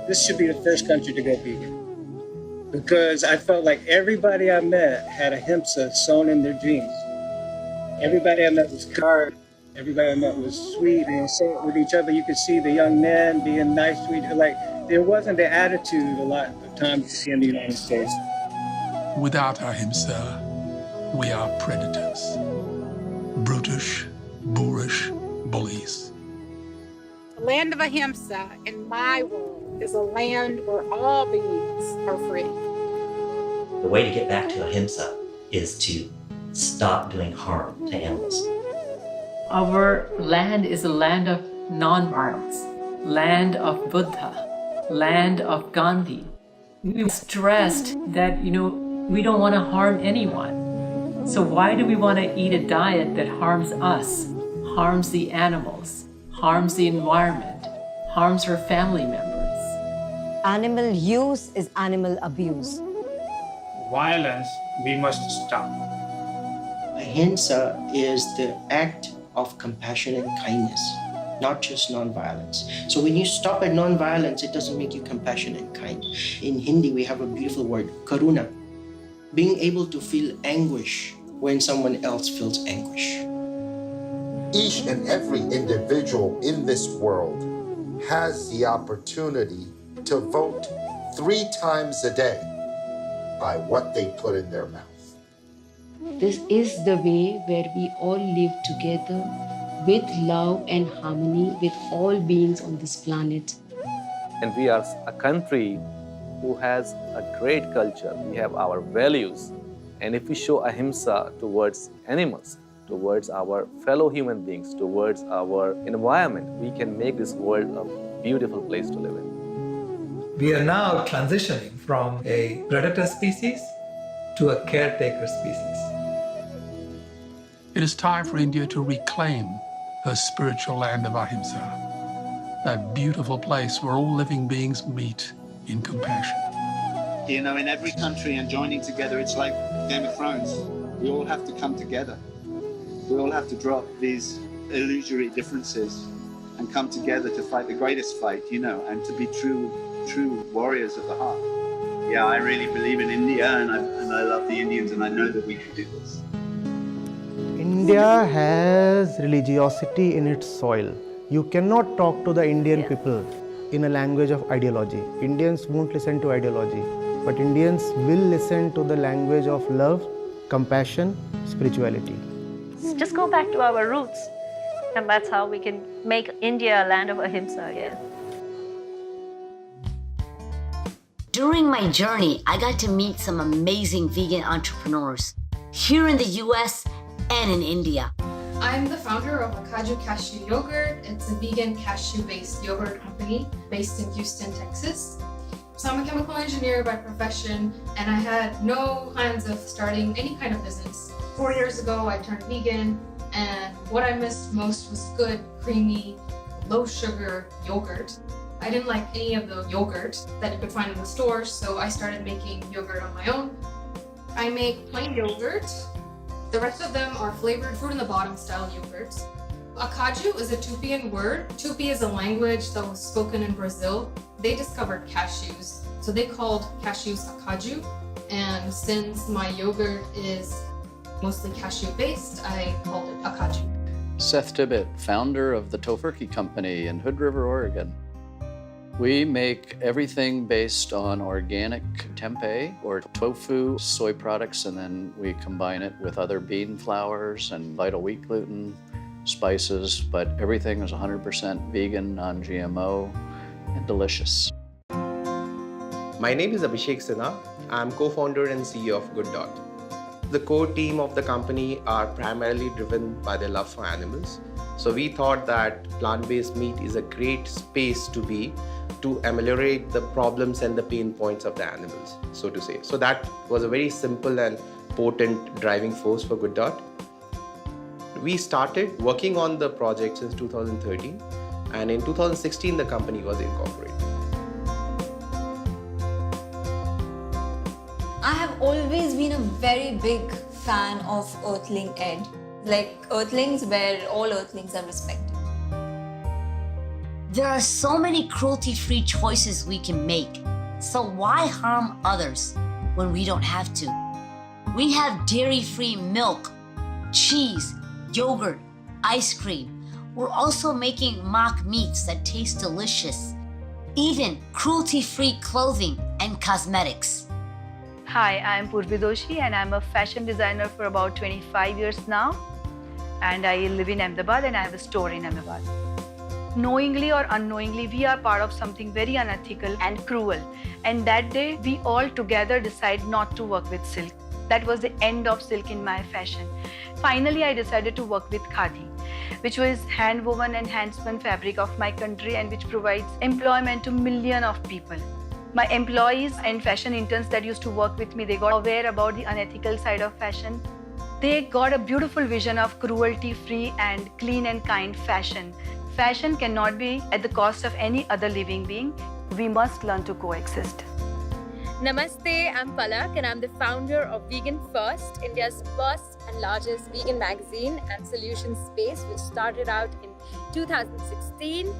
This should be the first country to go vegan. Because I felt like everybody I met had ahimsa sewn in their genes. Everybody I met was kind. Everybody I met was sweet. They were with each other. You could see the young men being nice to each other. Like, there wasn't the attitude a lot of times you see in the United States. Without ahimsa, we are predators. Brutish, boorish bullies. The land of Ahimsa, in my world, is a land where all beings are free. The way to get back to ahimsa is to stop doing harm to animals. Our land is a land of non-violence, land of Buddha, land of Gandhi. We stressed that, we don't want to harm anyone. So why do we want to eat a diet that harms us, harms the animals, harms the environment, harms our family members? Animal use is animal abuse. Violence, we must stop. Ahimsa is the act of compassion and kindness, not just non-violence. So when you stop at non-violence, it doesn't make you compassionate and kind. In Hindi, we have a beautiful word, karuna, being able to feel anguish when someone else feels anguish. Each and every individual in this world has the opportunity to vote 3 times a day by what they put in their mouth. This is the way where we all live together with love and harmony with all beings on this planet. And we are a country who has a great culture. We have our values. And if we show ahimsa towards animals, towards our fellow human beings, towards our environment, we can make this world a beautiful place to live in. We are now transitioning from a predator species to a caretaker species. It is time for India to reclaim her spiritual land of ahimsa, that beautiful place where all living beings meet in compassion. In every country and joining together, it's like Game of Thrones. We all have to come together. We all have to drop these illusory differences and come together to fight the greatest fight, and to be true warriors of the heart. Yeah, I really believe in India and I love the Indians and I know that we can do this. India has religiosity in its soil. You cannot talk to the Indian people in a language of ideology. Indians won't listen to ideology, but Indians will listen to the language of love compassion, spirituality. Just go back to our roots, and that's how we can make India a land of Ahimsa again. During my journey, I got to meet some amazing vegan entrepreneurs here in the US and in India. I'm the founder of Akaju Cashew Yogurt. It's a vegan cashew-based yogurt company based in Houston, Texas. So I'm a chemical engineer by profession, and I had no plans of starting any kind of business. 4 years ago, I turned vegan, and what I missed most was good, creamy, low-sugar yogurt. I didn't like any of the yogurt that you could find in the stores, so I started making yogurt on my own. I make plain yogurt. The rest of them are flavored fruit in the bottom style yogurts. Akaju is a Tupian word. Tupi is a language that was spoken in Brazil. They discovered cashews, so they called cashews Akaju. And since my yogurt is mostly cashew-based, I called it Akaju. Seth Tibbett, founder of the Tofurkey Company in Hood River, Oregon. We make everything based on organic tempeh or tofu, soy products, and then we combine it with other bean flours and vital wheat gluten, spices, but everything is 100% vegan, non-GMO, and delicious. My name is Abhishek Sinha. I'm co-founder and CEO of Good Dot. The core team of the company are primarily driven by their love for animals. So we thought that plant-based meat is a great space to be to ameliorate the problems and the pain points of the animals, so to say. So that was a very simple and potent driving force for Good Dot. We started working on the project since 2013, and in 2016 the company was incorporated. I have always been a very big fan of Earthling Ed. Like Earthlings, where all Earthlings are respected. There are so many cruelty-free choices we can make, so why harm others when we don't have to? We have dairy-free milk, cheese, yogurt, ice cream. We're also making mock meats that taste delicious, even cruelty-free clothing and cosmetics. Hi, I'm Purvi Doshi, and I'm a fashion designer for about 25 years now. And I live in Ahmedabad, and I have a store in Ahmedabad. Knowingly or unknowingly, we are part of something very unethical and cruel. And that day, we all together decide not to work with silk. That was the end of silk in my fashion. Finally, I decided to work with khadi, which was hand-woven and hand-spun fabric of my country and which provides employment to millions of people. My employees and fashion interns that used to work with me, they got aware about the unethical side of fashion. They got a beautiful vision of cruelty-free and clean and kind fashion. Fashion cannot be at the cost of any other living being. We must learn to coexist. Namaste, I'm Palak and I'm the founder of Vegan First, India's first and largest vegan magazine and solution space, which started out in 2016.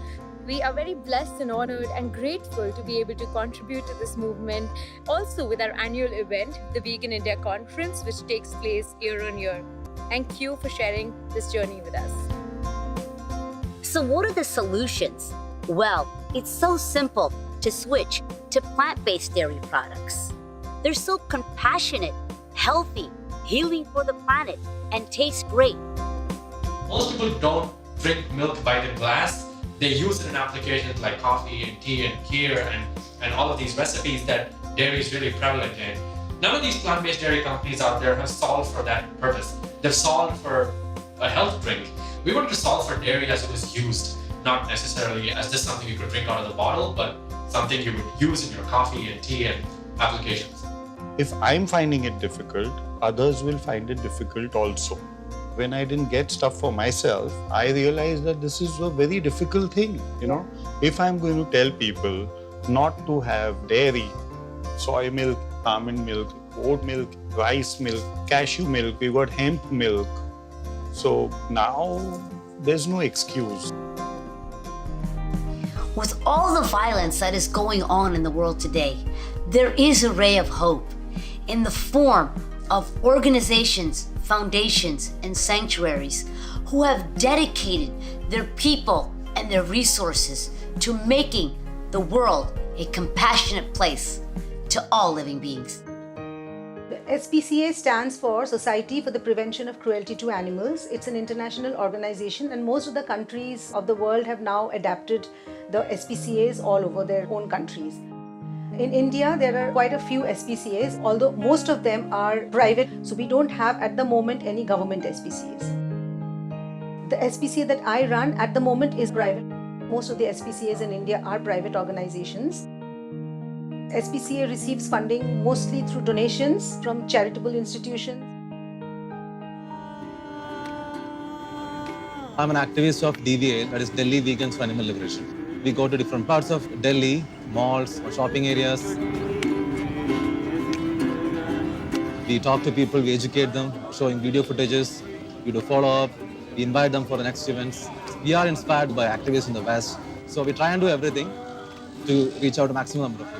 We are very blessed and honored and grateful to be able to contribute to this movement. Also with our annual event, the Vegan India Conference, which takes place year on year. Thank you for sharing this journey with us. So what are the solutions? Well, it's so simple to switch to plant-based dairy products. They're so compassionate, healthy, healing for the planet, and taste great. Most people don't drink milk by the glass. They use it in applications like coffee and tea and kheer and all of these recipes that dairy is really prevalent in. None of these plant-based dairy companies out there have solved for that purpose. They've solved for a health drink. We wanted to solve for dairy as it was used, not necessarily as just something you could drink out of the bottle, but something you would use in your coffee and tea and applications. If I'm finding it difficult, others will find it difficult also. When I didn't get stuff for myself, I realized that this is a very difficult thing, you know. If I'm going to tell people not to have dairy, soy milk, almond milk, oat milk, rice milk, cashew milk, we got hemp milk. So now there's no excuse. With all the violence that is going on in the world today, there is a ray of hope in the form of organizations, foundations, and sanctuaries who have dedicated their people and their resources to making the world a compassionate place to all living beings. SPCA stands for Society for the Prevention of Cruelty to Animals. It's an international organization, and most of the countries of the world have now adapted the SPCAs all over their own countries. In India, there are quite a few SPCAs, although most of them are private, so we don't have at the moment any government SPCAs. The SPCA that I run at the moment is private. Most of the SPCAs in India are private organizations. SPCA receives funding mostly through donations from charitable institutions. I'm an activist of DVL, that is Delhi Vegans for Animal Liberation. We go to different parts of Delhi, malls, shopping areas. We talk to people, we educate them, showing video footages, we do follow-up, we invite them for the next events. We are inspired by activists in the West, so we try and do everything to reach out to maximum number of people.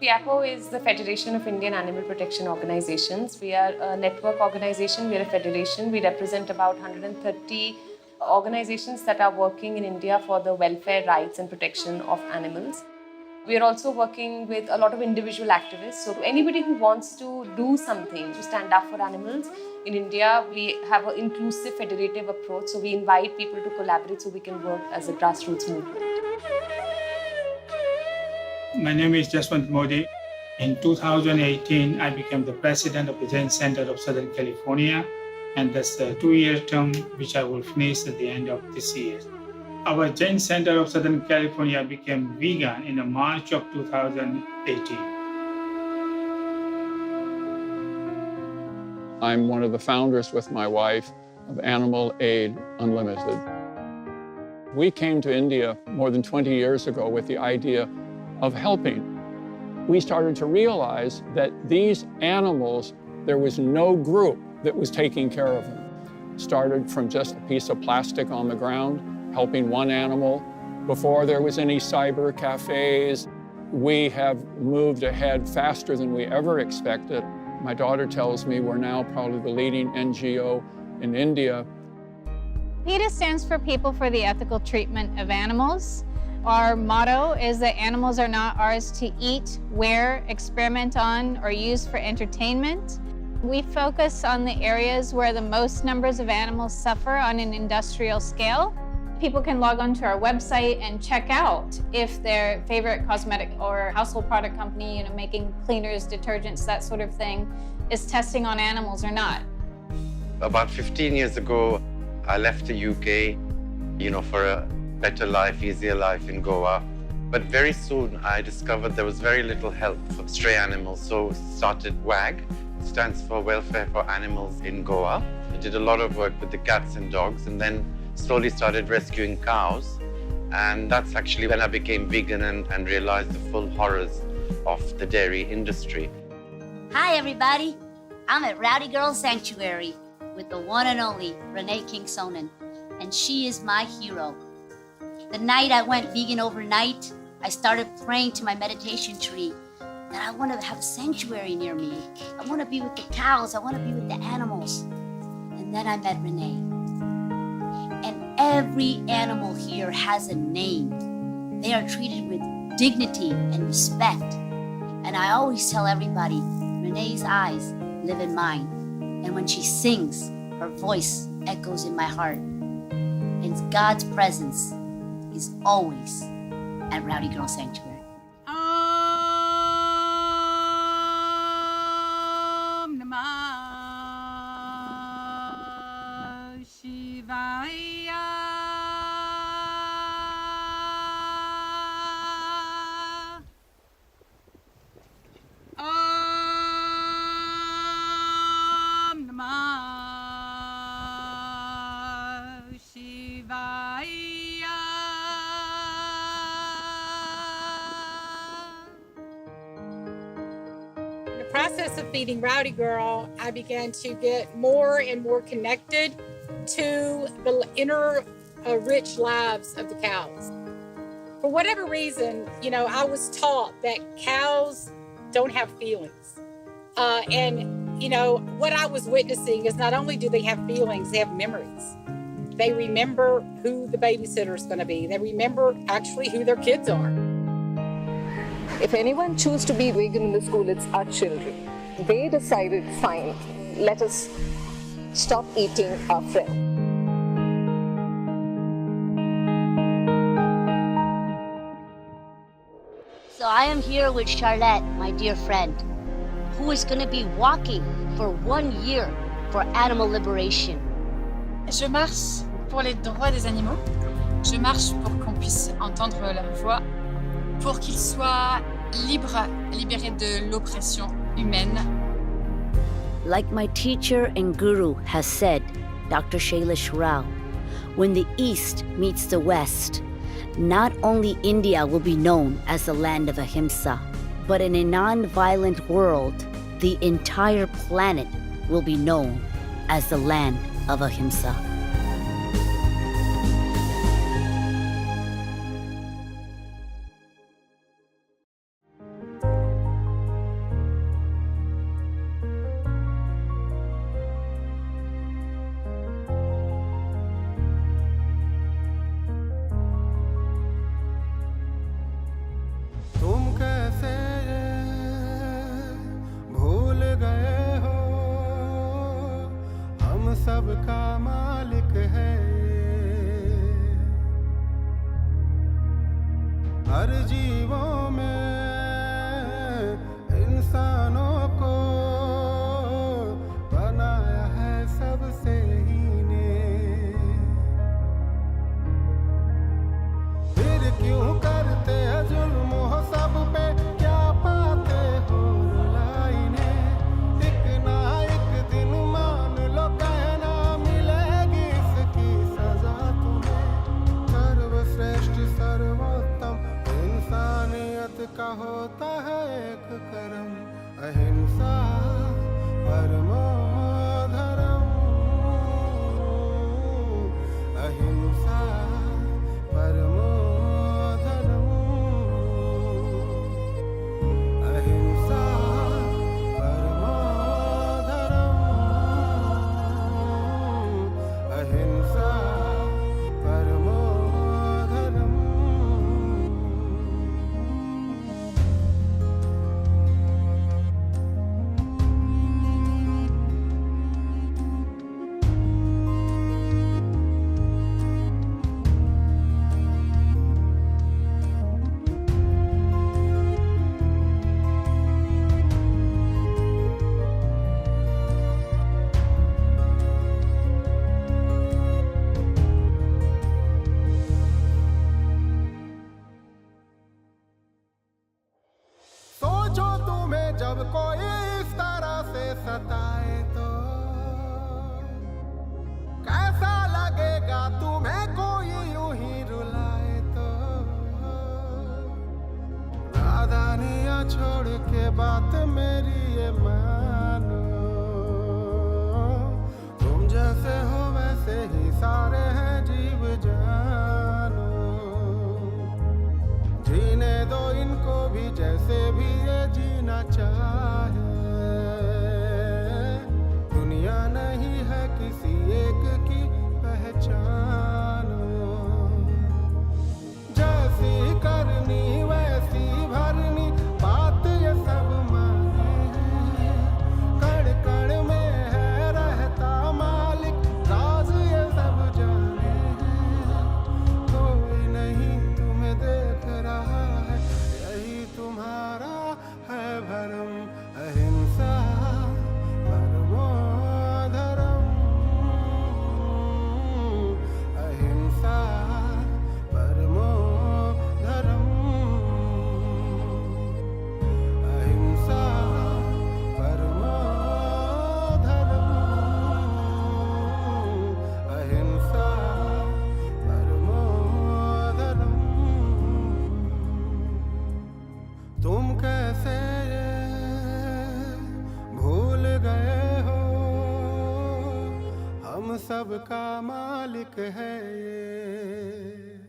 FIAPO is the Federation of Indian Animal Protection Organizations. We are a network organization, we are a federation. We represent about 130 organizations that are working in India for the welfare, rights and protection of animals. We are also working with a lot of individual activists. So anybody who wants to do something to stand up for animals, in India, we have an inclusive federative approach. So we invite people to collaborate so we can work as a grassroots movement. My name is Jaswant Modi. In 2018, I became the president of the Jain Center of Southern California, and that's the 2-year term which I will finish at the end of this year. Our Jain Center of Southern California became vegan in March of 2018. I'm one of the founders with my wife of Animal Aid Unlimited. We came to India more than 20 years ago with the idea of helping. We started to realize that these animals, there was no group that was taking care of them. Started from just a piece of plastic on the ground, helping one animal. Before there was any cyber cafes, we have moved ahead faster than we ever expected. My daughter tells me we're now probably the leading NGO in India. PETA stands for People for the Ethical Treatment of Animals. Our motto is that animals are not ours to eat, wear, experiment on, or use for entertainment. We focus on the areas where the most numbers of animals suffer on an industrial scale. People can log on to our website and check out if their favorite cosmetic or household product company, making cleaners, detergents, that sort of thing, is testing on animals or not. About 15 years ago, I left the UK, for a better life, easier life in Goa. But very soon I discovered there was very little help for stray animals, so started WAG. It stands for Welfare for Animals in Goa. I did a lot of work with the cats and dogs, and then slowly started rescuing cows. And that's actually when I became vegan and realized the full horrors of the dairy industry. Hi everybody, I'm at Rowdy Girl Sanctuary with the one and only Renee King-Sonnen, and she is my hero. The night I went vegan overnight, I started praying to my meditation tree that I want to have a sanctuary near me. I want to be with the cows, I want to be with the animals. And then I met Renee. And every animal here has a name. They are treated with dignity and respect. And I always tell everybody, Renee's eyes live in mine. And when she sings, her voice echoes in my heart. And God's presence is always at Rowdy Girl Sanctuary. Om Namah Shivaya. Om Namah Shivaya. Process of feeding Rowdy Girl, I began to get more and more connected to the inner rich lives of the cows. For whatever reason, I was taught that cows don't have feelings. And what I was witnessing is not only do they have feelings, they have memories. They remember who the babysitter is going to be. They remember actually who their kids are. If anyone chooses to be vegan in the school, it's our children. They decided, fine, let us stop eating our friend. So I am here with Charlotte, my dear friend, who is going to be walking for 1 year for animal liberation. Je marche pour les droits des animaux. Je marche pour qu'on puisse entendre leur voix, pour qu'ils soient libérés de l'oppression humaine. Like my teacher and guru has said, Dr. Sailesh Rao, when the East meets the West, not only India will be known as the land of Ahimsa, but in a non-violent world, the entire planet will be known as the land of Ahimsa. तुम कैसे भूल गए हो हम सब का मालिक है हर जीवों में इंसानों को बनाया है सबसे ही ने फिर क्यों करते हैं जुल्म हो सब पे क्या पाते हो रुलाइने एक ना एक दिन मान लो कहना मिलेगी इसकी सजा तुम्हें सर्वश्रेष्ठ सर्वोत्तम इंसानियत का होता है एक कर्म अहिंसा परमो धर्म अहिंसा परमो जब कोई इस तरह से सताए तो कैसा लगेगा तुम्हें कोई यूं ही रुलाए तो नादानियां छोड़ के बात मेरी ये मानो तुम जैसे हो वैसे ही सारे हैं जीव जानो जीने दो इनको भी जैसे भी ये जीना चाहे दुनिया नहीं है किसी एक की पहचान जैसी करनी वैसी भरनी बात ये सब माने हैं कण कण में है रहता मालिक राज ये सब जाने हैं कोई नहीं तुम्हें देख रहा है यही तुम्हारा है भरम अहिंसा परमो धर्म अहिंसा परमो धर्म अहिंसा परमो धर्म अहिंसा परमो धर्म तुम कैसे भूल गए हो हम सब का मालिक है ये